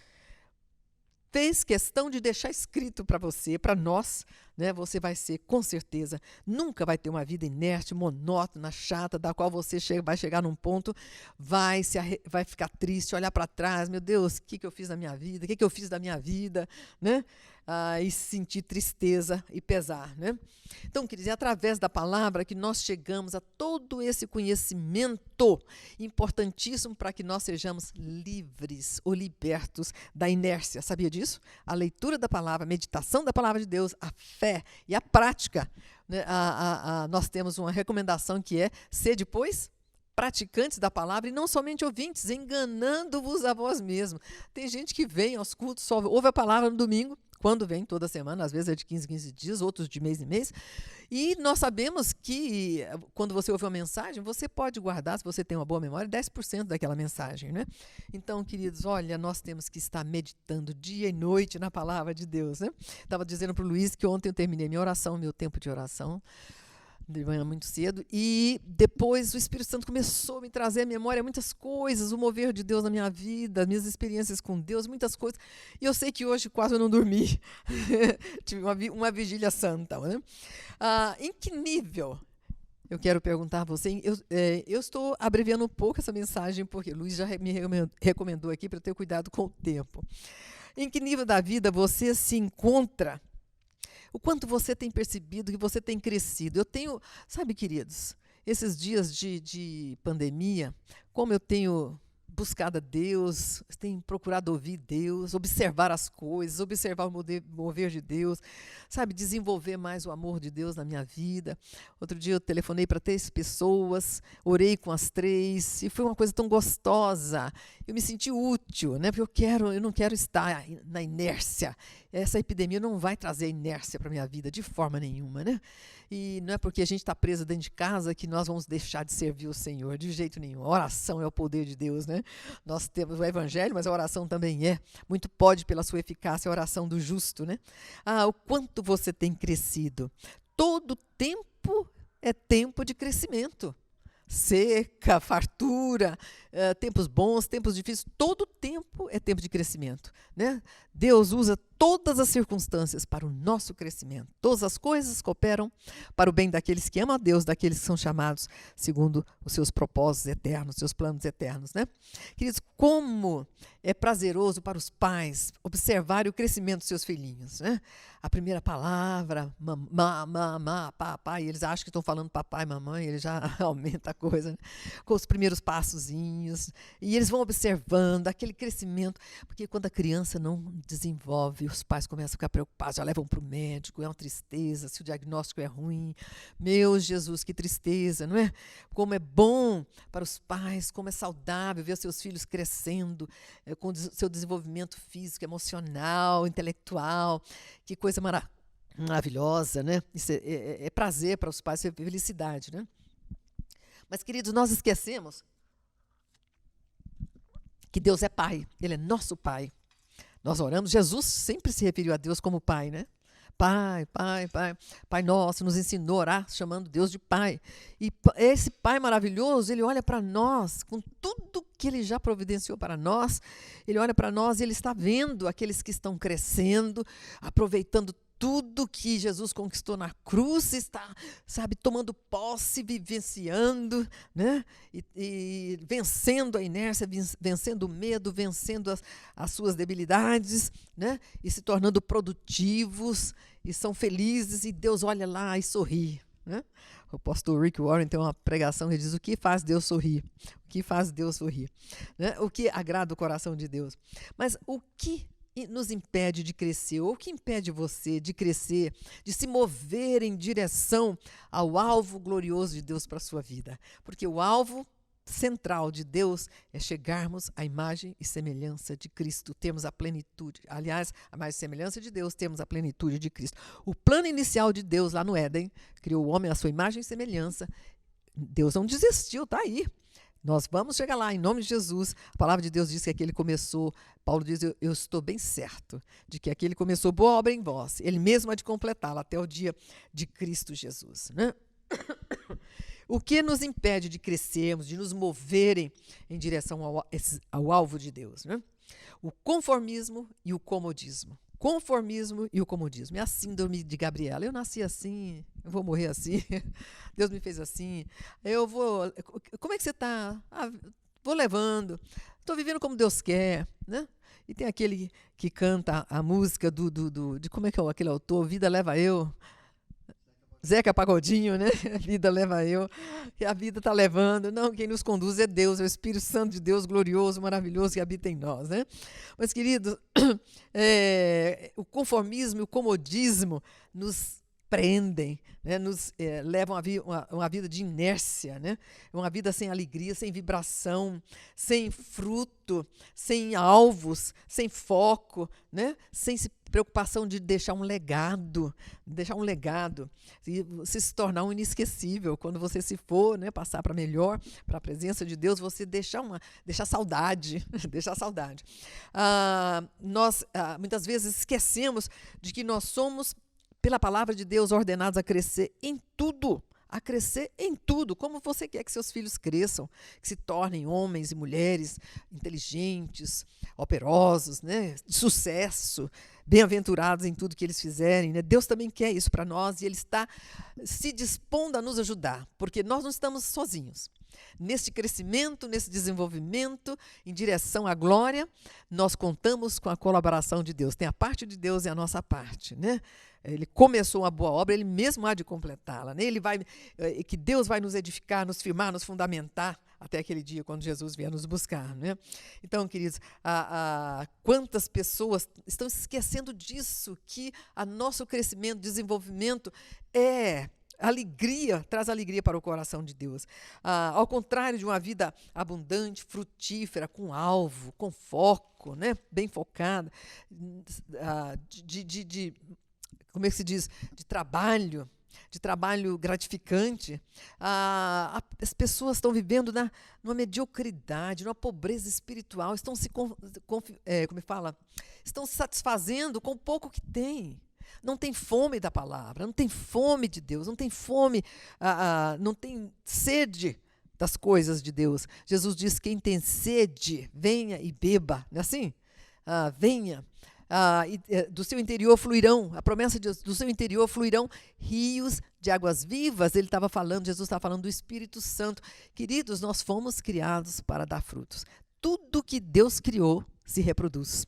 fez questão de deixar escrito para você, para nós, né? Você vai ser, com certeza, nunca vai ter uma vida inerte, monótona, chata, da qual você vai chegar num ponto, vai ficar triste, olhar para trás, meu Deus, o que eu fiz na minha vida, o que eu fiz da minha vida, né? E sentir tristeza e pesar, né? Então, quer dizer, através da palavra que nós chegamos a todo esse conhecimento importantíssimo para que nós sejamos livres ou libertos da inércia. Sabia disso? A leitura da palavra, a meditação da palavra de Deus, a fé e a prática, né? Nós temos uma recomendação que é ser depois praticantes da palavra e não somente ouvintes, enganando-vos a vós mesmos. Tem gente que vem aos cultos, só ouve a palavra no domingo, quando vem toda semana, às vezes é de 15 em 15 dias, outros de mês em mês. E nós sabemos que quando você ouve uma mensagem, você pode guardar, se você tem uma boa memória, 10% daquela mensagem, né? Então, queridos, olha, nós temos que estar meditando dia e noite na palavra de Deus, né? Estava dizendo para o Luiz que ontem eu terminei minha oração, meu tempo de oração, de manhã muito cedo, e depois o Espírito Santo começou a me trazer à memória muitas coisas, o mover de Deus na minha vida, minhas experiências com Deus, muitas coisas. E eu sei que hoje quase eu não dormi. Tive uma vigília santa, né? Em que nível? Eu quero perguntar a você, eu estou abreviando um pouco essa mensagem, porque o Luiz já me recomendou aqui para eu ter cuidado com o tempo. Em que nível da vida você se encontra? O quanto você tem percebido que você tem crescido. Eu tenho, sabe, queridos, esses dias de pandemia, como eu tenho buscado a Deus, tenho procurado ouvir Deus, observar as coisas, observar o mover de Deus, sabe, desenvolver mais o amor de Deus na minha vida. Outro dia eu telefonei para 3 pessoas, orei com as 3 e foi uma coisa tão gostosa. Eu me senti útil, né? Porque eu não quero estar na inércia. Essa epidemia não vai trazer inércia para a minha vida de forma nenhuma, né? E não é porque a gente está preso dentro de casa que nós vamos deixar de servir o Senhor, de jeito nenhum. A oração é o poder de Deus, né? Nós temos o Evangelho, mas a oração também é. Muito pode pela sua eficácia a oração do justo, né? O quanto você tem crescido. Todo tempo é tempo de crescimento. Seca, fartura, tempos bons, tempos difíceis, todo tempo é tempo de crescimento, né? Deus usa todas as circunstâncias para o nosso crescimento. Todas as coisas cooperam para o bem daqueles que amam a Deus, daqueles que são chamados segundo os seus propósitos eternos, seus planos eternos, né? Queridos, como é prazeroso para os pais observarem o crescimento dos seus filhinhos, né? A primeira palavra, mamá, papai, eles acham que estão falando papai, mamãe, ele já aumenta a coisa, né? Com os primeiros passozinhos, e eles vão observando aquele crescimento, porque quando a criança não desenvolve, os pais começam a ficar preocupados, já levam para o médico, é uma tristeza, se o diagnóstico é ruim. Meu Jesus, que tristeza, não é? Como é bom para os pais, como é saudável ver seus filhos crescendo, com o seu desenvolvimento físico, emocional, intelectual, que coisa maravilhosa, né? Isso é prazer para os pais, é felicidade, né? Mas, queridos, nós esquecemos que Deus é Pai, Ele é nosso Pai. Nós oramos, Jesus sempre se referiu a Deus como Pai, né? Pai, Pai, Pai, Pai nosso, nos ensinou a orar chamando Deus de Pai. E esse Pai maravilhoso, Ele olha para nós, com tudo que Ele já providenciou para nós, Ele olha para nós e Ele está vendo aqueles que estão crescendo, aproveitando tudo que Jesus conquistou na cruz, está, sabe, tomando posse, vivenciando, né? E vencendo a inércia, vencendo o medo, vencendo as suas debilidades, né? E se tornando produtivos, e são felizes, e Deus olha lá e sorri, né? O pastor Rick Warren tem uma pregação que diz: o que faz Deus sorrir? O que faz Deus sorrir? Né? O que agrada o coração de Deus? Mas o que nos impede de crescer? Ou o que impede você de crescer, de se mover em direção ao alvo glorioso de Deus para a sua vida? Porque o alvo central de Deus é chegarmos à imagem e semelhança de Cristo, termos a plenitude. Aliás, a imagem e semelhança de Deus, temos a plenitude de Cristo. O plano inicial de Deus lá no Éden, criou o homem à sua imagem e semelhança. Deus não desistiu, está aí. Nós vamos chegar lá, em nome de Jesus. A palavra de Deus diz que aquele começou, Paulo diz, eu estou bem certo de que aquele começou boa obra em vós, ele mesmo há de completá-la até o dia de Cristo Jesus, né? O que nos impede de crescermos, de nos moverem em direção ao alvo de Deus, né? o conformismo e o comodismo. Conformismo e o comodismo. É a síndrome de Gabriela. Eu nasci assim, eu vou morrer assim, Deus me fez assim, eu vou... Como é que você está? Vou levando, estou vivendo como Deus quer, né? E tem aquele que canta a música de como é que é aquele autor? Vida Leva Eu. Zeca Pagodinho, né? A vida leva eu, e a vida está levando. Não, quem nos conduz é Deus, é o Espírito Santo de Deus, glorioso, maravilhoso, que habita em nós, né? Mas, queridos, o conformismo e o comodismo nos prendem, né? Nos levam a uma vida de inércia, né? Uma vida sem alegria, sem vibração, sem fruto, sem alvos, sem foco, né? Sem preocupação de deixar um legado, e você se tornar um inesquecível. Quando você se for, né, passar para melhor, para a presença de Deus, você deixar saudade, deixar saudade. Nós muitas vezes esquecemos de que nós somos, pela palavra de Deus, ordenados a crescer em tudo. A crescer em tudo, como você quer que seus filhos cresçam, que se tornem homens e mulheres inteligentes, operosos, né, de sucesso, bem-aventurados em tudo que eles fizerem, né? Deus também quer isso para nós e Ele está se dispondo a nos ajudar, porque nós não estamos sozinhos. Neste crescimento, nesse desenvolvimento, em direção à glória, nós contamos com a colaboração de Deus. Tem a parte de Deus e a nossa parte, né? Ele começou uma boa obra, Ele mesmo há de completá-la, né? Que Deus vai nos edificar, nos firmar, nos fundamentar até aquele dia quando Jesus vier nos buscar, né? Então, queridos, quantas pessoas estão se esquecendo disso, que o nosso crescimento, desenvolvimento traz alegria para o coração de Deus. Ao contrário de uma vida abundante, frutífera, com alvo, com foco, né? Bem focada, como é que se diz? De trabalho gratificante, as pessoas estão vivendo numa mediocridade, numa pobreza espiritual, estão estão se satisfazendo com o pouco que têm. Não tem fome da palavra, não tem fome de Deus, não tem fome, não tem sede das coisas de Deus. Jesus diz: quem tem sede, venha e beba. Não é assim? Venha. Do seu interior fluirão, a promessa de Deus, do seu interior fluirão rios de águas vivas. Jesus estava falando do Espírito Santo. Queridos, nós fomos criados para dar frutos. Tudo que Deus criou se reproduz.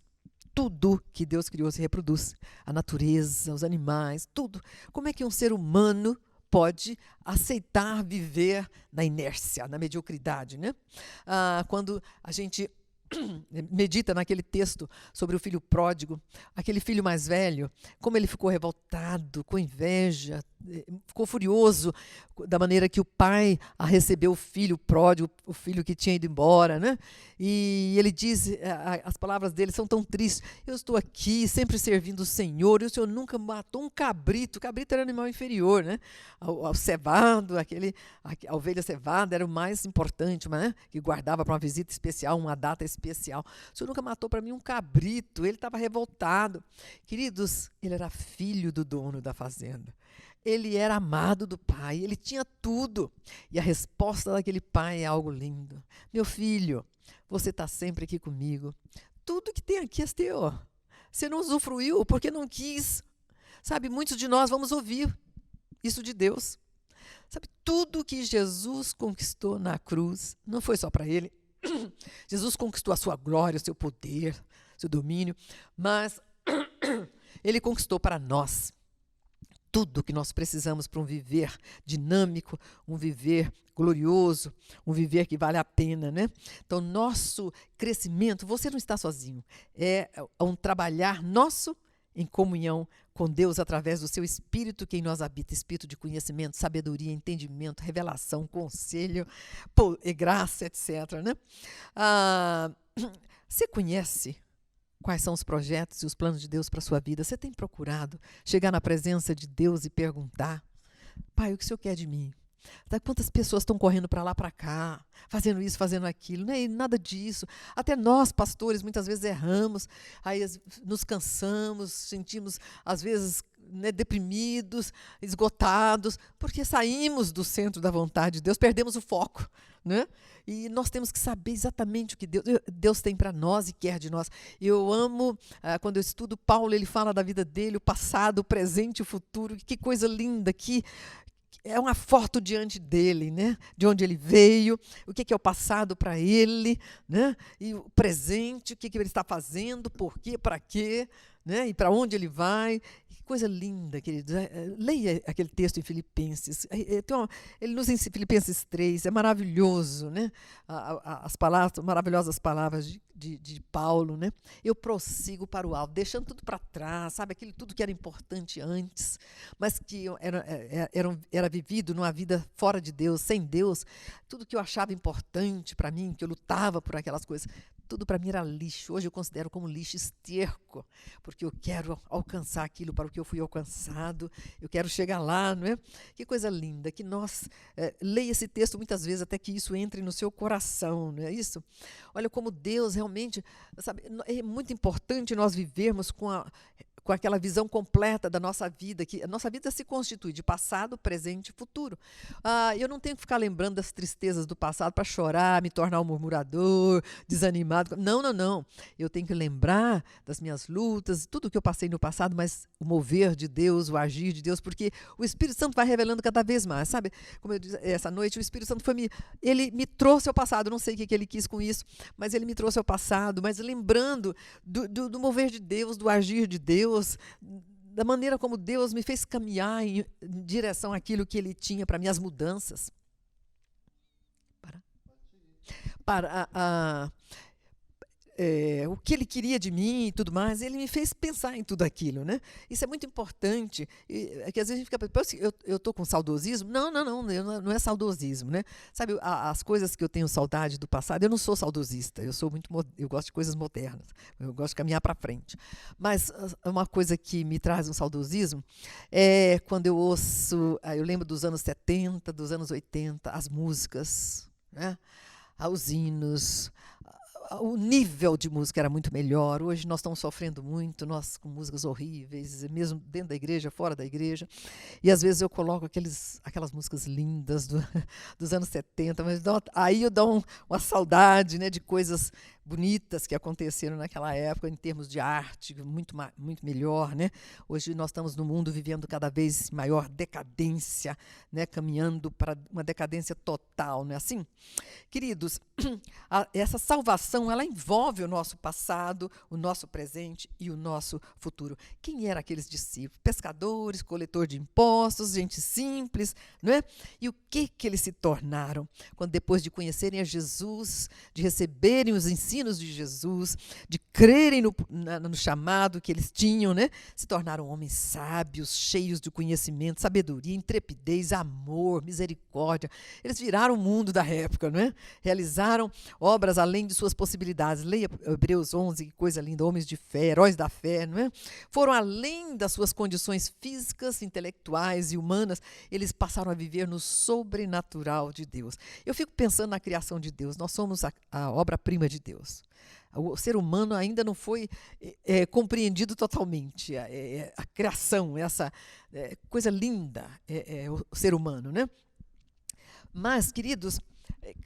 Tudo que Deus criou se reproduz. A natureza, os animais, tudo. Como é que um ser humano pode aceitar viver na inércia, na mediocridade, né? Quando a gente medita naquele texto sobre o filho pródigo, aquele filho mais velho, como ele ficou revoltado, com inveja, ficou furioso da maneira que o pai recebeu o filho pródigo, o filho que tinha ido embora, né? E ele diz, as palavras dele são tão tristes: eu estou aqui sempre servindo o Senhor, e o Senhor nunca matou um cabrito. O cabrito era animal inferior, né? Ao cevado, a ovelha cevada era o mais importante, né? Que guardava para uma visita especial, uma data especial. O Senhor nunca matou para mim um cabrito. Ele estava revoltado. Queridos, ele era filho do dono da fazenda. Ele era amado do pai, ele tinha tudo. E a resposta daquele pai é algo lindo: meu filho, você está sempre aqui comigo. Tudo que tem aqui é teu. Você não usufruiu porque não quis. Sabe, muitos de nós vamos ouvir isso de Deus. Sabe, tudo que Jesus conquistou na cruz não foi só para ele. Jesus conquistou a sua glória, o seu poder, o seu domínio, mas ele conquistou para nós tudo que nós precisamos para um viver dinâmico, um viver glorioso, um viver que vale a pena, né? Então, nosso crescimento, você não está sozinho, é um trabalhar nosso em comunhão com Deus através do seu Espírito que em nós habita, Espírito de conhecimento, sabedoria, entendimento, revelação, conselho, graça, etc., né? Você conhece quais são os projetos e os planos de Deus para a sua vida? Você tem procurado chegar na presença de Deus e perguntar: Pai, o que o Senhor quer de mim? Sabe quantas pessoas estão correndo para lá, para cá, fazendo isso, fazendo aquilo? Não é nada disso. Até nós, pastores, muitas vezes erramos, aí nos cansamos, sentimos, às vezes, né, deprimidos, esgotados, porque saímos do centro da vontade de Deus, perdemos o foco, né? E nós temos que saber exatamente o que Deus tem para nós e quer de nós. Eu amo, quando eu estudo Paulo, ele fala da vida dele, o passado, o presente, o futuro, que coisa linda, que é uma foto diante dele, né? De onde ele veio, o que é o passado para ele, né? E o presente, o que ele está fazendo, por quê, para quê, né? E para onde ele vai. Que coisa linda, queridos. Leia aquele texto em Filipenses. Ele nos ensina, Filipenses 3, é maravilhoso, né? As palavras, maravilhosas palavras de Paulo, né? Eu prossigo para o alto, deixando tudo para trás, sabe? Aquilo tudo que era importante antes, mas que era vivido numa vida fora de Deus, sem Deus. Tudo que eu achava importante para mim, que eu lutava por aquelas coisas, tudo para mim era lixo. Hoje eu considero como lixo, esterco, porque eu quero alcançar aquilo para o que eu fui alcançado, eu quero chegar lá, não é? Que coisa linda, que nós leia esse texto muitas vezes até que isso entre no seu coração, não é isso? Olha como Deus realmente, sabe, é muito importante nós vivermos com aquela visão completa da nossa vida, que a nossa vida se constitui de passado, presente e futuro. Eu não tenho que ficar lembrando das tristezas do passado para chorar, me tornar um murmurador, desanimado. Não. Eu tenho que lembrar das minhas lutas, tudo que eu passei no passado, mas o mover de Deus, o agir de Deus, porque o Espírito Santo vai revelando cada vez mais, sabe? Como eu disse essa noite, o Espírito Santo ele me trouxe ao passado, não sei o que ele quis com isso, mas ele me trouxe ao passado, mas lembrando do mover de Deus, do agir de Deus, da maneira como Deus me fez caminhar em direção àquilo que Ele tinha para mim, as mudanças. O que Ele queria de mim e tudo mais, Ele me fez pensar em tudo aquilo, né? Isso é muito importante, que às vezes a gente fica pensando, eu estou com saudosismo? Não é saudosismo, né? Sabe, as coisas que eu tenho saudade do passado, eu não sou saudosista, eu gosto de coisas modernas, eu gosto de caminhar para frente. Mas uma coisa que me traz um saudosismo é quando eu ouço, eu lembro dos anos 70, dos anos 80, as músicas, né? Os hinos, o nível de música era muito melhor. Hoje nós estamos sofrendo muito, nós com músicas horríveis, mesmo dentro da igreja, fora da igreja. E às vezes eu coloco aquelas músicas lindas dos anos 70, mas aí eu dou uma saudade, né, de coisas bonitas que aconteceram naquela época, em termos de arte, muito melhor, né? Hoje nós estamos no mundo vivendo cada vez maior decadência, né? Caminhando para uma decadência total, não é assim? Queridos, essa salvação, ela envolve o nosso passado, o nosso presente e o nosso futuro. Quem eram aqueles discípulos? Pescadores, coletor de impostos, gente simples, não é? E o que eles se tornaram quando, depois de conhecerem a Jesus, de receberem os ensinos de Jesus, de crerem no chamado que eles tinham, né? Se tornaram homens sábios, cheios de conhecimento, sabedoria, intrepidez, amor, misericórdia. Eles viraram o mundo da época, não é? Realizaram obras além de suas possibilidades. Leia Hebreus 11, que coisa linda, homens de fé, heróis da fé, não é? Foram além das suas condições físicas, intelectuais e humanas, eles passaram a viver no sobrenatural de Deus. Eu fico pensando na criação de Deus, nós somos a obra-prima de Deus. O ser humano ainda não foi compreendido totalmente. A criação, essa coisa linda, o ser humano, né? Mas, queridos,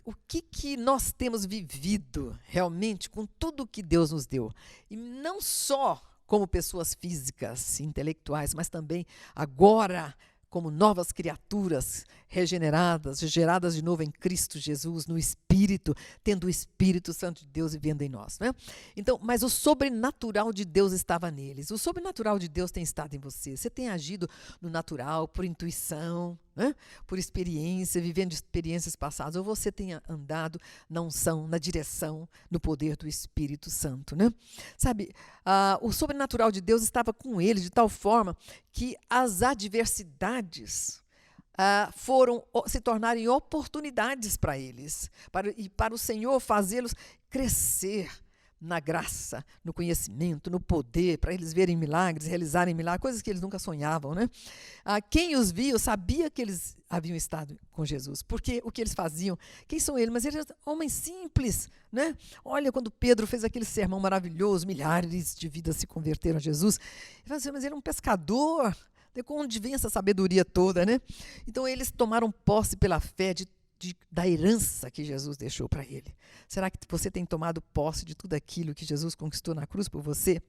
o que nós temos vivido realmente com tudo que Deus nos deu? E não só como pessoas físicas, intelectuais, mas também agora como novas criaturas regeneradas, geradas de novo em Cristo Jesus, no Espírito, tendo o Espírito Santo de Deus vivendo em nós, né? Então, mas o sobrenatural de Deus estava neles. O sobrenatural de Deus tem estado em você. Você tem agido no natural, por intuição, né? Por experiência, vivendo experiências passadas, ou você tem andado na unção, na direção, no poder do Espírito Santo, né? Sabe, o sobrenatural de Deus estava com eles de tal forma que as adversidades foram se tornarem oportunidades para eles, para o Senhor fazê-los crescer, na graça, no conhecimento, no poder, para eles verem milagres, realizarem milagres, coisas que eles nunca sonhavam, né? Quem os viu sabia que eles haviam estado com Jesus, porque o que eles faziam, quem são eles? Mas eles eram homens simples, né? Olha, quando Pedro fez aquele sermão maravilhoso, milhares de vidas se converteram a Jesus. Ele falou assim, mas ele é um pescador, de onde vem essa sabedoria toda, né? Então eles tomaram posse pela fé da herança que Jesus deixou para ele. Será que você tem tomado posse de tudo aquilo que Jesus conquistou na cruz por você?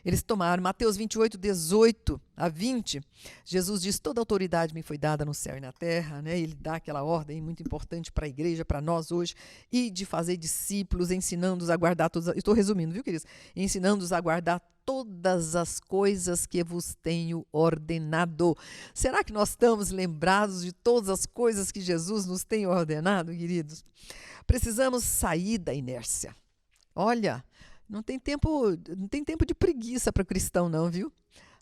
Eles tomaram, Mateus 28, 18 a 20, Jesus diz, toda autoridade me foi dada no céu e na terra, né? Ele dá aquela ordem muito importante para a igreja, para nós hoje, e de fazer discípulos, ensinando-os a guardar todas, estou resumindo, viu, queridos? Ensinando-os a guardar todas as coisas que vos tenho ordenado. Será que nós estamos lembrados de todas as coisas que Jesus nos tem ordenado, queridos? Precisamos sair da inércia. Olha, não tem tempo de preguiça para cristão não, viu?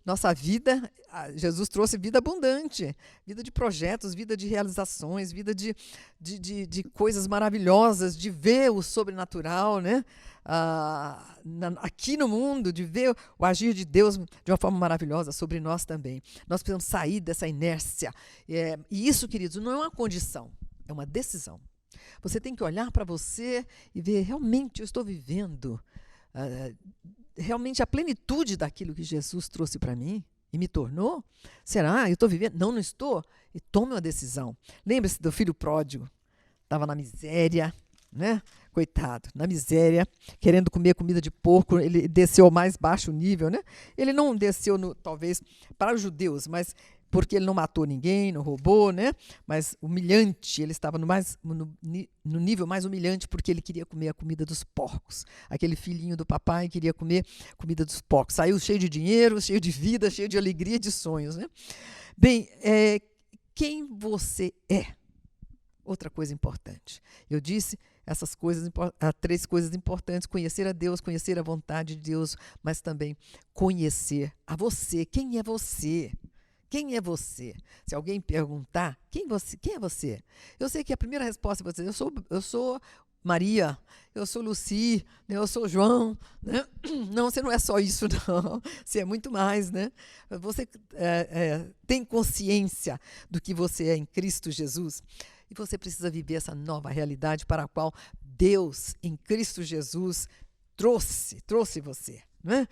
Nossa vida, Jesus trouxe vida abundante, vida de projetos, vida de realizações, vida de coisas maravilhosas, de ver o sobrenatural, né? Aqui no mundo, de ver o agir de Deus de uma forma maravilhosa sobre nós também. Nós precisamos sair dessa inércia. E isso, queridos, não é uma condição, é uma decisão. Você tem que olhar para você e ver, realmente eu estou vivendo realmente a plenitude daquilo que Jesus trouxe para mim e me tornou? Será? Eu estou vivendo? Não estou? E tome uma decisão. Lembre-se do filho pródigo. Estava na miséria, né? Coitado, na miséria, querendo comer comida de porco, ele desceu ao mais baixo nível, né? Ele não desceu, talvez, para os judeus, mas porque ele não matou ninguém, não roubou, né? Mas humilhante, ele estava no nível mais humilhante porque ele queria comer a comida dos porcos. Aquele filhinho do papai queria comer comida dos porcos. Saiu cheio de dinheiro, cheio de vida, cheio de alegria e de sonhos, né? Bem, quem você é? Outra coisa importante. Eu disse essas coisas, 3 coisas importantes: conhecer a Deus, conhecer a vontade de Deus, mas também conhecer a você. Quem é você? Quem é você? Se alguém perguntar, quem é você? Eu sei que a primeira resposta é você. Eu sou Maria, eu sou Luci, né? Eu sou João. Né? Não, você não é só isso, não. Você é muito mais, né? Você tem consciência do que você é em Cristo Jesus. E você precisa viver essa nova realidade para a qual Deus, em Cristo Jesus, trouxe você. Né?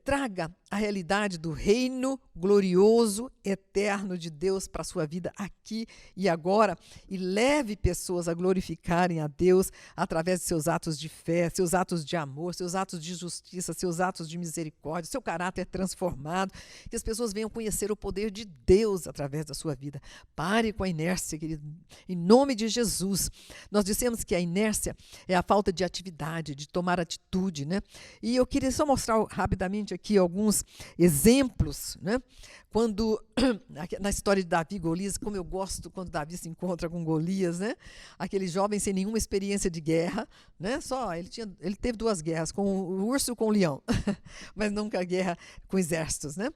Traga a realidade do reino glorioso, eterno de Deus para a sua vida aqui e agora, e leve pessoas a glorificarem a Deus através de seus atos de fé, seus atos de amor, seus atos de justiça, seus atos de misericórdia, seu caráter transformado, que as pessoas venham conhecer o poder de Deus através da sua vida. Pare com a inércia, querido, em nome de Jesus. Nós dissemos que a inércia é a falta de atividade, de tomar atitude, né? E eu queria só mostrar rapidamente aqui alguns exemplos, né? Quando, na história de Davi e Golias, como eu gosto quando Davi se encontra com Golias, né? Aquele jovem sem nenhuma experiência de guerra, né? Só ele teve 2 guerras, com o urso e com o leão, mas nunca guerra com exércitos, né?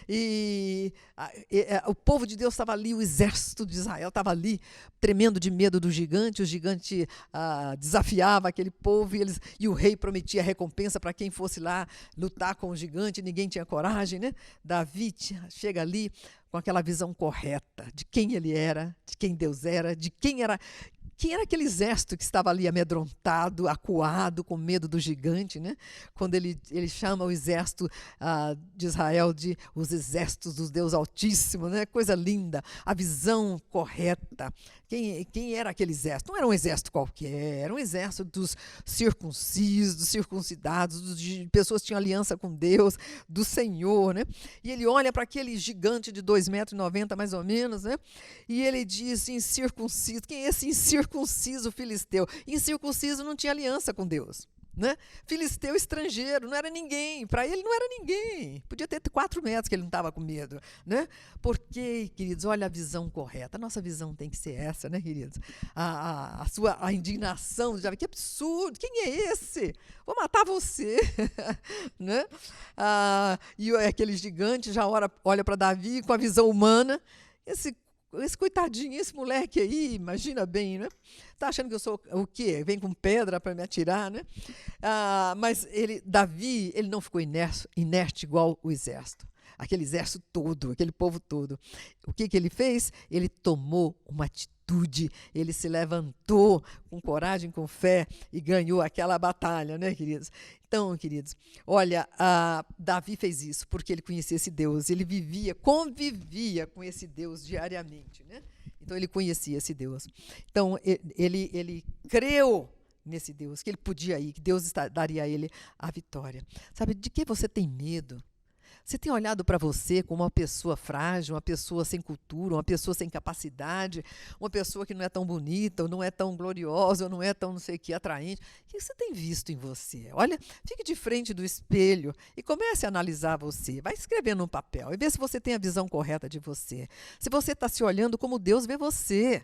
E o povo de Deus estava ali, o exército de Israel estava ali, tremendo de medo do gigante. O gigante desafiava aquele povo e o rei prometia recompensa para quem fosse lá lutar com o gigante. Ninguém tinha coragem, né? Davi chega ali com aquela visão correta de quem ele era, de quem Deus era, de quem era aquele exército que estava ali amedrontado, acuado, com medo do gigante, né? Quando ele chama o exército de Israel de os exércitos do Deus Altíssimo, né? Coisa linda, a visão correta. Quem era aquele exército? Não era um exército qualquer, era um exército dos circuncisos, dos circuncidados, de pessoas que tinham aliança com Deus, do Senhor, né? E ele olha para aquele gigante de 2,90 m mais ou menos, né? E ele diz, incircunciso, quem é esse incircunciso filisteu? Incircunciso não tinha aliança com Deus. Né? Filisteu estrangeiro, não era ninguém, para ele não era ninguém, podia ter 4 metros que ele não estava com medo, né? Porque, queridos, olha a visão correta, a nossa visão tem que ser essa, né, queridos? A indignação, já que absurdo, quem é esse? Vou matar você, né? E aquele gigante já olha para Davi com a visão humana, esse coitadinho, esse moleque aí, imagina bem, né? Está achando que eu sou o quê? Vem com pedra para me atirar, né? Mas Davi, ele não ficou inerte igual o exército. Aquele exército todo, aquele povo todo. O que ele fez? Ele tomou uma atitude, ele se levantou com coragem, com fé e ganhou aquela batalha, né, queridos? Então, queridos, olha, Davi fez isso porque ele conhecia esse Deus, ele convivia com esse Deus diariamente, né? Então, ele conhecia esse Deus. Então, ele creu nesse Deus, que ele podia ir, que Deus daria a ele a vitória. Sabe, de que você tem medo? Você tem olhado para você como uma pessoa frágil, uma pessoa sem cultura, uma pessoa sem capacidade, uma pessoa que não é tão bonita, ou não é tão gloriosa, ou não é tão não sei o que, atraente. O que você tem visto em você? Olha, fique de frente do espelho e comece a analisar você. Vai escrever num papel e vê se você tem a visão correta de você. Se você está se olhando como Deus vê você.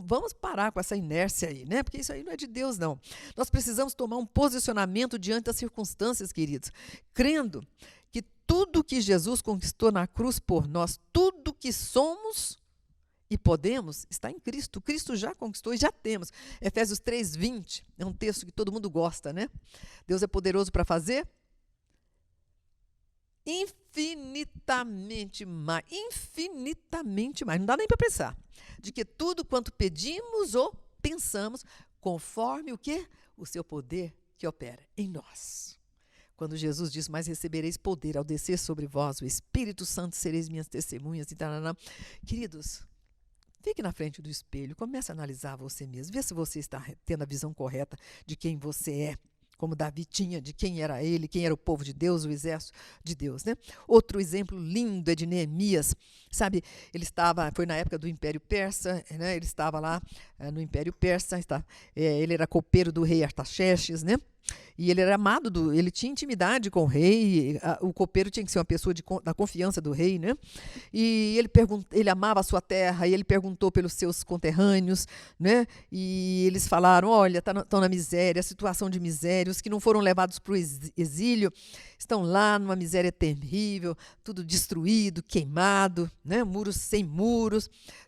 Vamos parar com essa inércia aí, né? Porque isso aí não é de Deus, não. Nós precisamos tomar um posicionamento diante das circunstâncias, queridos, crendo que tudo que Jesus conquistou na cruz por nós, tudo que somos e podemos, está em Cristo. Cristo já conquistou e já temos. Efésios 3:20 é um texto que todo mundo gosta, né? Deus é poderoso para fazer infinitamente mais, não dá nem para pensar, de que tudo quanto pedimos ou pensamos, conforme o quê? O seu poder que opera em nós. Quando Jesus diz, mas recebereis poder ao descer sobre vós, o Espírito Santo, sereis minhas testemunhas, e tal. Queridos, fique na frente do espelho, comece a analisar você mesmo, vê se você está tendo a visão correta de quem você é, como Davi tinha, de quem era ele, quem era o povo de Deus, o exército de Deus, né? Outro exemplo lindo é de Neemias, sabe? Foi na época do Império Persa, né? Ele estava lá no Império Persa, ele era copeiro do rei Artaxerxes, né? E ele era amado, ele tinha intimidade com o rei, o copeiro tinha que ser uma pessoa da confiança do rei, né? E ele amava a sua terra, e ele perguntou pelos seus conterrâneos, né? E eles falaram, olha, estão na miséria, a situação de miséria, os que não foram levados para o exílio estão lá numa miséria terrível, tudo destruído, queimado, né? Muros,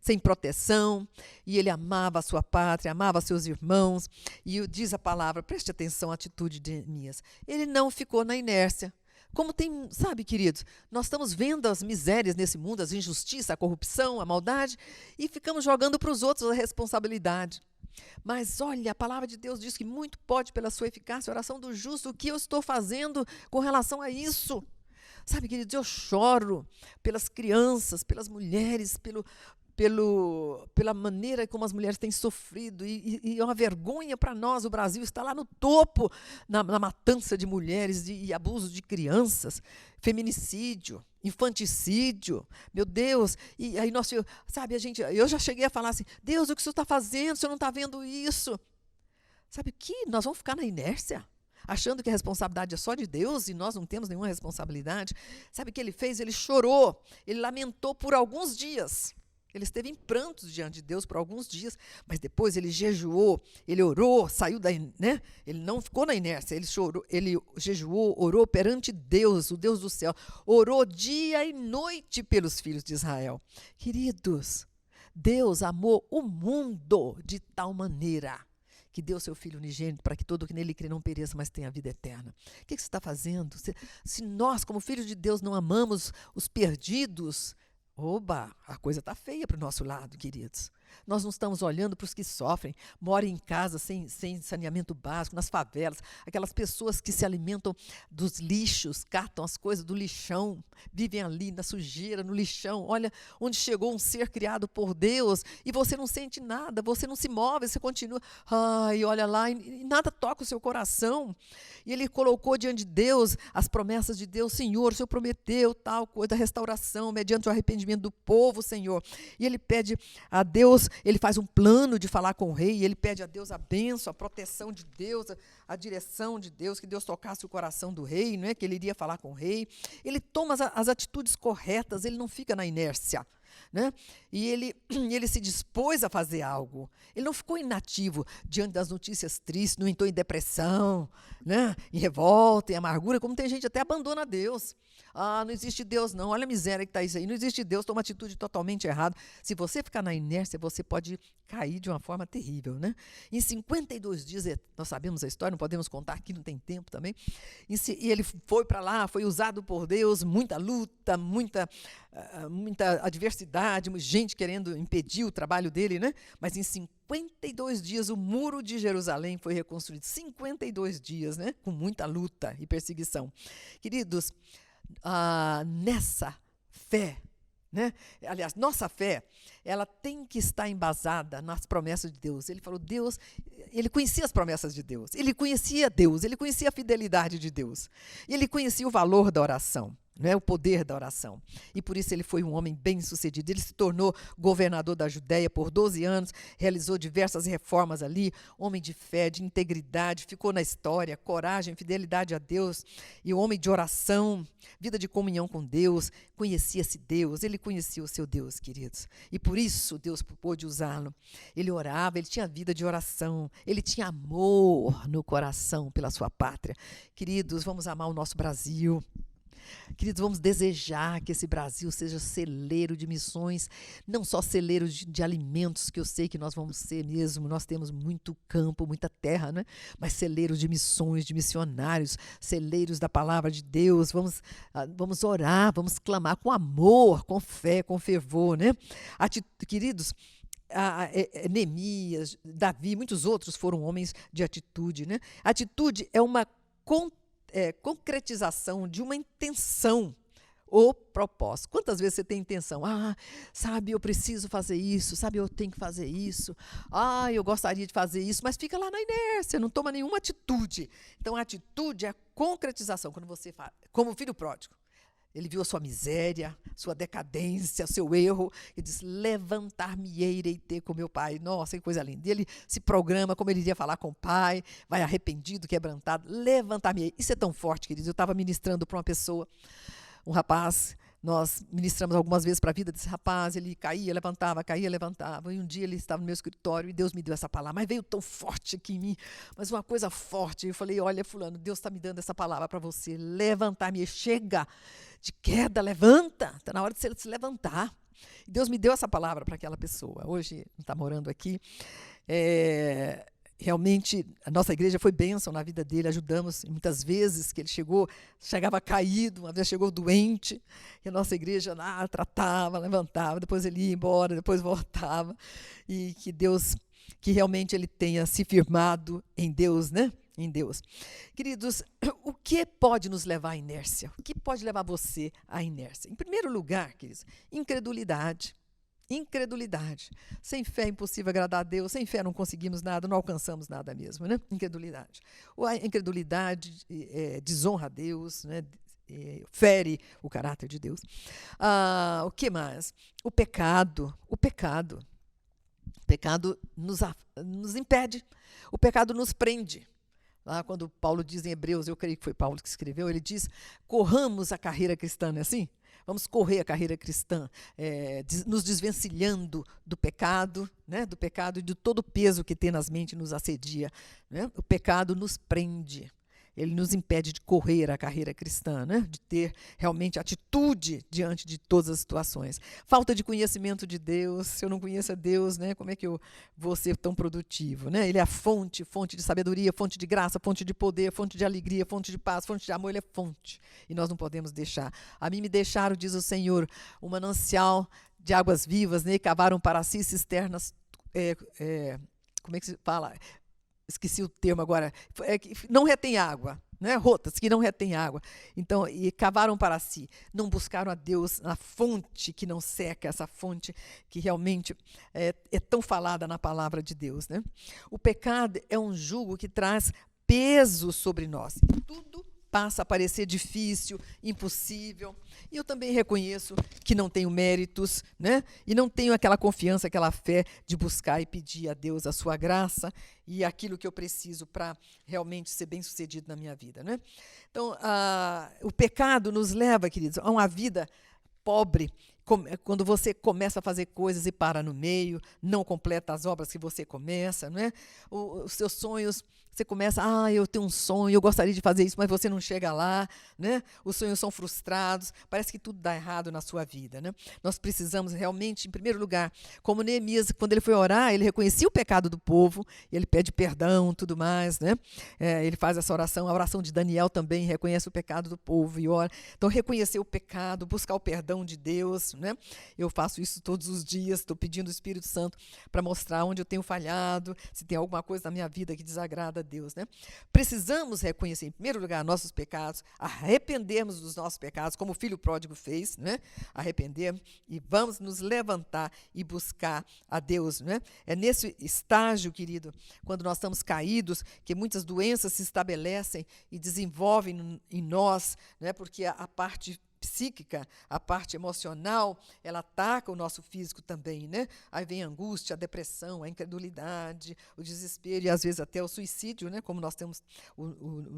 sem proteção, e ele amava a sua pátria, amava seus irmãos, e diz a palavra, preste atenção à atitude de Neemias, ele não ficou na inércia. Como sabe, queridos, nós estamos vendo as misérias nesse mundo, as injustiças, a corrupção, a maldade, e ficamos jogando para os outros a responsabilidade. Mas olha, a palavra de Deus diz que muito pode pela sua eficácia, a oração do justo. O que eu estou fazendo com relação a isso? Sabe, queridos, eu choro pelas crianças, pelas mulheres, pela maneira como as mulheres têm sofrido, e é uma vergonha para nós. O Brasil está lá no topo na matança de mulheres e abuso de crianças, feminicídio, infanticídio, meu Deus. E aí eu já cheguei a falar assim, Deus, o que o Senhor está fazendo? O Senhor não está vendo isso? Sabe o que? Nós vamos ficar na inércia, achando que a responsabilidade é só de Deus e nós não temos nenhuma responsabilidade. Sabe o que ele fez? Ele chorou, ele lamentou por alguns dias. Ele esteve em prantos diante de Deus por alguns dias, mas depois ele jejuou, ele orou, saiu né? Ele não ficou na inércia, ele chorou, ele jejuou, orou perante Deus, o Deus do céu, orou dia e noite pelos filhos de Israel. Queridos, Deus amou o mundo de tal maneira que deu seu Filho unigênito para que todo que nele crê não pereça, mas tenha a vida eterna. O que você está fazendo? Se nós, como filhos de Deus, não amamos os perdidos, oba, a coisa está feia para o nosso lado, queridos. Nós não estamos olhando para os que sofrem, moram em casa sem saneamento básico, nas favelas, aquelas pessoas que se alimentam dos lixos, catam as coisas do lixão, vivem ali na sujeira, no lixão. Olha onde chegou um ser criado por Deus e você não sente nada, você não se move, você continua, ai, olha lá, e nada toca o seu coração. E ele colocou diante de Deus as promessas de Deus, Senhor, o Senhor prometeu tal coisa, a restauração, mediante o arrependimento do povo, Senhor. E ele pede a Deus, ele faz um plano de falar com o rei, e ele pede a Deus a bênção, a proteção de Deus, a direção de Deus, que Deus tocasse o coração do rei, não é? Que ele iria falar com o rei. Ele toma as atitudes corretas, ele não fica na inércia. né? E ele se dispôs a fazer algo. Ele não ficou inativo diante das notícias tristes, não entrou em depressão, né? Em revolta, em amargura, como tem gente até abandona Deus. Ah, não existe Deus não, olha a miséria que está isso aí, não existe Deus, toma uma atitude totalmente errada. Se você ficar na inércia, você pode cair de uma forma terrível, né? Em 52 dias, nós sabemos a história, não podemos contar aqui, não tem tempo também, e ele foi para lá, foi usado por Deus, muita luta, muita adversidade, gente querendo impedir o trabalho dele, né? Mas em 52 dias o muro de Jerusalém foi reconstruído, 52 dias, né? Com muita luta e perseguição. Queridos, nessa fé, né? Aliás, nossa fé, ela tem que estar embasada nas promessas de Deus. Ele falou, Deus, ele conhecia as promessas de Deus, ele conhecia Deus, ele conhecia a fidelidade de Deus, ele conhecia o valor da oração, né, o poder da oração. E por isso ele foi um homem bem-sucedido. Ele se tornou governador da Judéia por 12 anos, realizou diversas reformas ali, homem de fé, de integridade, ficou na história, coragem, fidelidade a Deus, e homem de oração, vida de comunhão com Deus, conhecia-se Deus, ele conhecia o seu Deus, queridos. E por isso Deus pôde usá-lo. Ele orava, ele tinha vida de oração, ele tinha amor no coração pela sua pátria. Queridos, vamos amar o nosso Brasil. Queridos, vamos desejar que esse Brasil seja celeiro de missões, não só celeiro de alimentos, que eu sei que nós vamos ser mesmo, nós temos muito campo, muita terra, né? Mas celeiros de missões, de missionários, celeiros da palavra de Deus. Vamos orar, vamos clamar com amor, com fé, com fervor, né? Queridos, Neemias, Davi, muitos outros foram homens de atitude, né? Atitude é uma concretização de uma intenção ou propósito. Quantas vezes você tem intenção? Sabe, eu preciso fazer isso, sabe, eu tenho que fazer isso, eu gostaria de fazer isso, mas fica lá na inércia, não toma nenhuma atitude. Então, a atitude é a concretização, quando você faz, como o filho pródigo. Ele viu a sua miséria, sua decadência, seu erro, e diz, levantar-me-ei ter com meu pai. Nossa, que coisa linda. E ele se programa como ele iria falar com o pai, vai arrependido, quebrantado, levantar-me-ei. Isso é tão forte, queridos. Eu estava ministrando para uma pessoa, um rapaz, nós ministramos algumas vezes para a vida desse rapaz, ele caía, levantava, e um dia ele estava no meu escritório e Deus me deu essa palavra, mas veio tão forte aqui em mim, mas uma coisa forte. Eu falei, olha, fulano, Deus está me dando essa palavra para você, levantar-me, chega de queda, levanta, está na hora de você se levantar. E Deus me deu essa palavra para aquela pessoa, hoje não está morando aqui. Realmente, a nossa igreja foi bênção na vida dele, ajudamos muitas vezes que ele chegava caído, uma vez chegou doente, e a nossa igreja lá tratava, levantava, depois ele ia embora, depois voltava, e que realmente ele tenha se firmado em Deus, né? Em Deus. Queridos, o que pode nos levar à inércia? O que pode levar você à inércia? Em primeiro lugar, queridos, incredulidade. Incredulidade. Sem fé é impossível agradar a Deus, sem fé não conseguimos nada, não alcançamos nada mesmo, né? Incredulidade. A incredulidade desonra a Deus, né? Fere o caráter de Deus. O que mais? O pecado. O pecado nos impede, o pecado nos prende. Lá quando Paulo diz em Hebreus, eu creio que foi Paulo que escreveu, ele diz, corramos a carreira cristã, não é assim? Vamos correr a carreira cristã, nos desvencilhando do pecado, né? Do pecado e de todo o peso que tenazmente nos assedia, né? O pecado nos prende, ele nos impede de correr a carreira cristã, né? De ter realmente atitude diante de todas as situações. Falta de conhecimento de Deus, se eu não conheço a Deus, né? Como é que eu vou ser tão produtivo? Né? Ele é a fonte de sabedoria, fonte de graça, fonte de poder, fonte de alegria, fonte de paz, fonte de amor, ele é fonte. E nós não podemos deixar. A mim me deixaram, diz o Senhor, um manancial de águas vivas, né? E cavaram para si cisternas, como é que se fala? Esqueci o termo agora, que não retém água, né? Rotas que não retém água. Então, e cavaram para si, não buscaram a Deus na fonte que não seca, essa fonte que realmente é tão falada na palavra de Deus, né? O pecado é um jugo que traz peso sobre nós. Tudo passa a parecer difícil, impossível. E eu também reconheço que não tenho méritos, né? E não tenho aquela confiança, aquela fé de buscar e pedir a Deus a sua graça e aquilo que eu preciso para realmente ser bem-sucedido na minha vida, né? Então, o pecado nos leva, queridos, a uma vida pobre, quando você começa a fazer coisas e para no meio, não completa as obras que você começa, não é? Os seus sonhos, você começa, eu tenho um sonho, eu gostaria de fazer isso, mas você não chega lá, né? Os sonhos são frustrados, parece que tudo dá errado na sua vida, né? Nós precisamos realmente, em primeiro lugar, como Neemias, quando ele foi orar, ele reconhecia o pecado do povo, e ele pede perdão, tudo mais, né? Ele faz essa oração, a oração de Daniel também reconhece o pecado do povo e ora. Então, reconhecer o pecado, buscar o perdão de Deus, né? Eu faço isso todos os dias, estou pedindo o Espírito Santo para mostrar onde eu tenho falhado, se tem alguma coisa na minha vida que desagrada a Deus, né? Precisamos reconhecer, em primeiro lugar, nossos pecados, arrependermos dos nossos pecados, como o filho pródigo fez, né? Arrepender e vamos nos levantar e buscar a Deus, né? É nesse estágio, querido, quando nós estamos caídos, que muitas doenças se estabelecem e desenvolvem em nós, né? Porque a parte psíquica, a parte emocional, ela ataca o nosso físico também, né? Aí vem a angústia, a depressão, a incredulidade, o desespero e às vezes até o suicídio, né? Como nós temos, o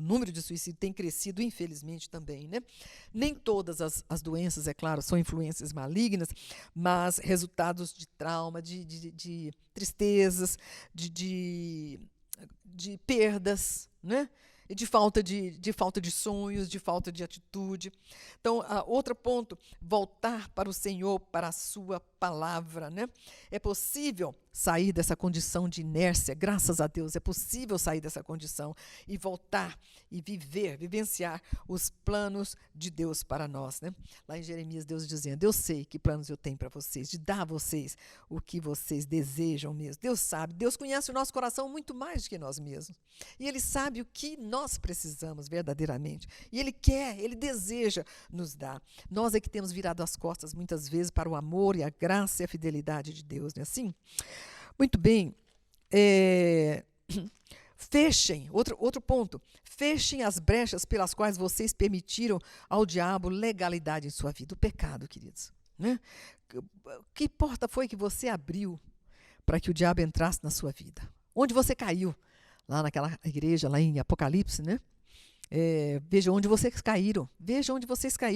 número de suicídio tem crescido, infelizmente, também, né? Nem todas as doenças, é claro, são influências malignas, mas resultados de trauma, de tristezas, de perdas, né? E de falta de sonhos, de falta de atitude. Então, outro ponto, voltar para o Senhor, para a sua palavra, né? É possível sair dessa condição de inércia, graças a Deus, é possível sair dessa condição e voltar e vivenciar os planos de Deus para nós, né? Lá em Jeremias, Deus dizendo, eu sei que planos eu tenho para vocês, de dar a vocês o que vocês desejam mesmo. Deus sabe, Deus conhece o nosso coração muito mais do que nós mesmos. E Ele sabe o que nós precisamos verdadeiramente. E Ele quer, Ele deseja nos dar. Nós é que temos virado as costas muitas vezes para o amor e a graça e a fidelidade de Deus, não é assim? Muito bem. Fechem, outro ponto, fechem as brechas pelas quais vocês permitiram ao diabo legalidade em sua vida, o pecado, queridos, né? Que porta foi que você abriu para que o diabo entrasse na sua vida? Onde você caiu? Lá naquela igreja, lá em Apocalipse, né? Veja onde vocês caíram,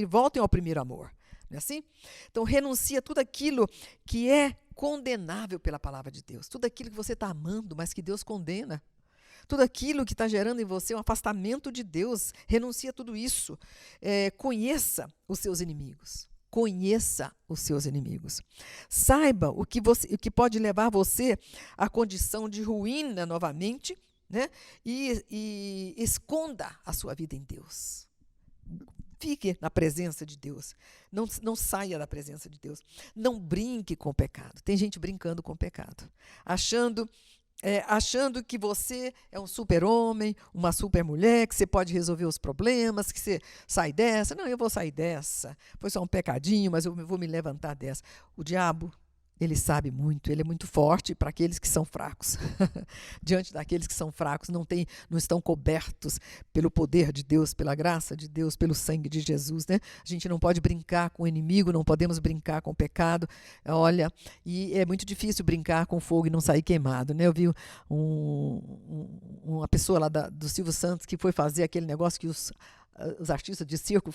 voltem ao primeiro amor, não é assim? Então, renuncia tudo aquilo que é condenável pela palavra de Deus, tudo aquilo que você está amando, mas que Deus condena, tudo aquilo que está gerando em você um afastamento de Deus, renuncia a tudo isso. Conheça os seus inimigos. Conheça os seus inimigos. Saiba o que pode levar você à condição de ruína novamente, né? E esconda a sua vida em Deus. Fique na presença de Deus. Não saia da presença de Deus. Não brinque com o pecado. Tem gente brincando com o pecado, achando que você é um super-homem, uma super-mulher, que você pode resolver os problemas, que você sai dessa. Não, eu vou sair dessa. Foi só um pecadinho, mas eu vou me levantar dessa. O diabo, ele sabe muito, ele é muito forte para aqueles que são fracos. Diante daqueles que são fracos, não estão cobertos pelo poder de Deus, pela graça de Deus, pelo sangue de Jesus, né? A gente não pode brincar com o inimigo, não podemos brincar com o pecado. Olha, e é muito difícil brincar com fogo e não sair queimado, né? Eu vi uma pessoa lá do Silvio Santos que foi fazer aquele negócio que os artistas de circo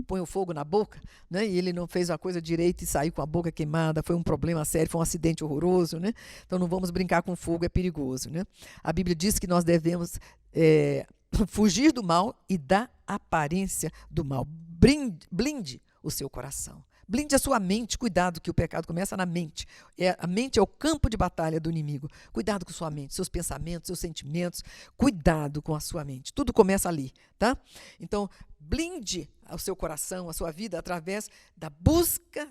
põem o fogo na boca, né? E ele não fez a coisa direito e saiu com a boca queimada, foi um problema sério, foi um acidente horroroso, né? Então não vamos brincar com fogo, é perigoso, né? A Bíblia diz que nós devemos fugir do mal e da aparência do mal. Blinde o seu coração. Blinde a sua mente, cuidado que o pecado começa na mente. A mente é o campo de batalha do inimigo. Cuidado com sua mente, seus pensamentos, seus sentimentos. Cuidado com a sua mente. Tudo começa ali, tá? Então, blinde o seu coração, a sua vida, através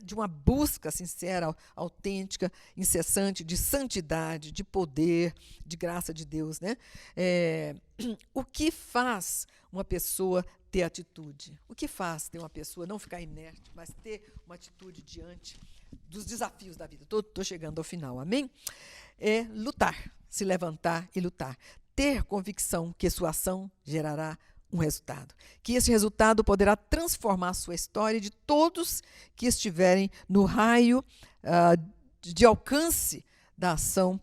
de uma busca sincera, autêntica, incessante, de santidade, de poder, de graça de Deus, né? O que faz uma pessoa ter atitude? O que faz ter uma pessoa não ficar inerte, mas ter uma atitude diante dos desafios da vida? Estou chegando ao final, amém? É lutar, se levantar e lutar. Ter convicção que sua ação gerará um resultado. Que esse resultado poderá transformar a sua história de todos que estiverem no raio de alcance da ação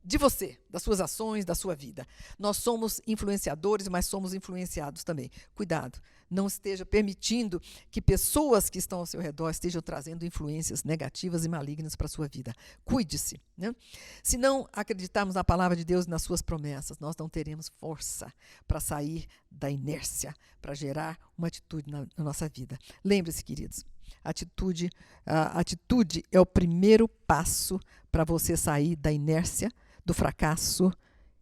de você, das suas ações, da sua vida. Nós somos influenciadores, mas somos influenciados também. Cuidado, não esteja permitindo que pessoas que estão ao seu redor estejam trazendo influências negativas e malignas para a sua vida. Cuide-se, né? Se não acreditarmos na palavra de Deus e nas suas promessas, nós não teremos força para sair da inércia, para gerar uma atitude na nossa vida. Lembre-se, queridos, a atitude é o primeiro passo para você sair da inércia, do fracasso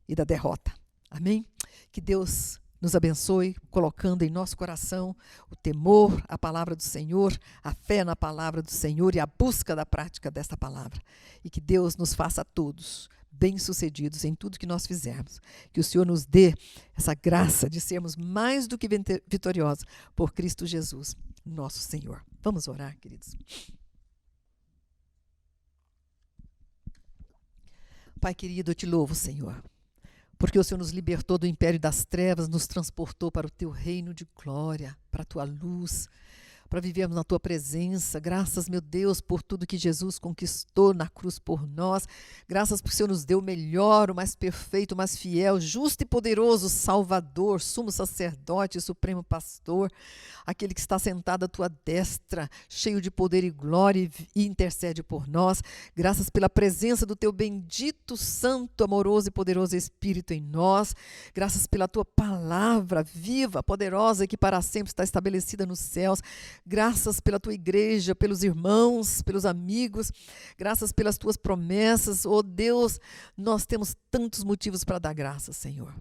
e da derrota. Amém? Que Deus nos abençoe, colocando em nosso coração o temor à palavra do Senhor, a fé na palavra do Senhor e a busca da prática desta palavra. E que Deus nos faça a todos bem-sucedidos em tudo que nós fizermos. Que o Senhor nos dê essa graça de sermos mais do que vitoriosos por Cristo Jesus, nosso Senhor. Vamos orar, queridos. Pai querido, eu te louvo, Senhor, porque o Senhor nos libertou do império das trevas, nos transportou para o teu reino de glória, para a tua luz, para vivermos na tua presença. Graças, meu Deus, por tudo que Jesus conquistou na cruz por nós. Graças porque o Senhor nos deu o melhor, o mais perfeito, o mais fiel, justo e poderoso Salvador, sumo sacerdote, supremo pastor, aquele que está sentado à tua destra, cheio de poder e glória e intercede por nós. Graças pela presença do teu bendito, santo, amoroso e poderoso Espírito em nós. Graças pela tua palavra viva, poderosa, que para sempre está estabelecida nos céus. Graças pela tua igreja, pelos irmãos, pelos amigos, graças pelas tuas promessas. Oh Deus, nós temos tantos motivos para dar graças, Senhor.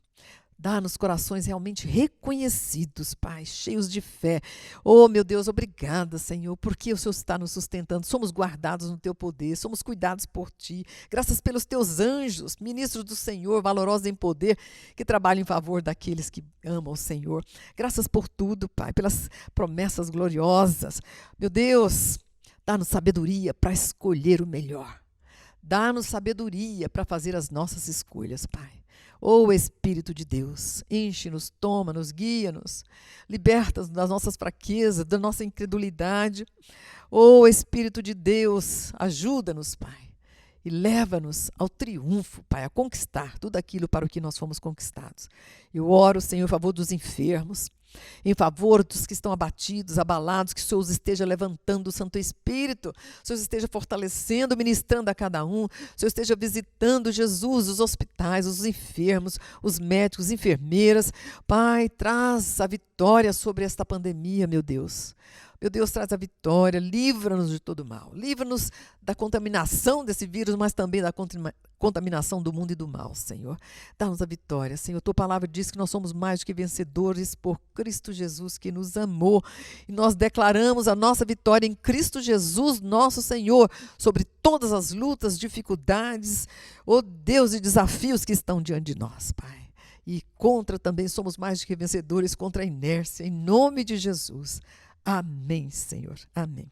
Dá-nos corações realmente reconhecidos, Pai, cheios de fé. Oh, meu Deus, obrigada, Senhor, porque o Senhor está nos sustentando. Somos guardados no teu poder, somos cuidados por ti. Graças pelos teus anjos, ministros do Senhor, valorosos em poder, que trabalham em favor daqueles que amam o Senhor. Graças por tudo, Pai, pelas promessas gloriosas. Meu Deus, dá-nos sabedoria para escolher o melhor. Dá-nos sabedoria para fazer as nossas escolhas, Pai. Oh Espírito de Deus, enche-nos, toma-nos, guia-nos, liberta-nos das nossas fraquezas, da nossa incredulidade. Oh Espírito de Deus, ajuda-nos, Pai, e leva-nos ao triunfo, Pai, a conquistar tudo aquilo para o que nós fomos conquistados. Eu oro, Senhor, em favor dos enfermos, em favor dos que estão abatidos, abalados, que o Senhor os esteja levantando o Santo Espírito, o Senhor esteja fortalecendo, ministrando a cada um, o Senhor esteja visitando, Jesus, os hospitais, os enfermos, os médicos, as enfermeiras. Pai, traz a vitória sobre esta pandemia, meu Deus. Meu Deus, traz a vitória, livra-nos de todo mal, livra-nos da contaminação desse vírus, mas também da contaminação do mundo e do mal, Senhor. Dá-nos a vitória, Senhor. Tua palavra diz que nós somos mais do que vencedores por Cristo Jesus, que nos amou. E nós declaramos a nossa vitória em Cristo Jesus, nosso Senhor, sobre todas as lutas, dificuldades, oh Deus, e desafios que estão diante de nós, Pai. E também somos mais do que vencedores contra a inércia, em nome de Jesus. Amém, Senhor. Amém.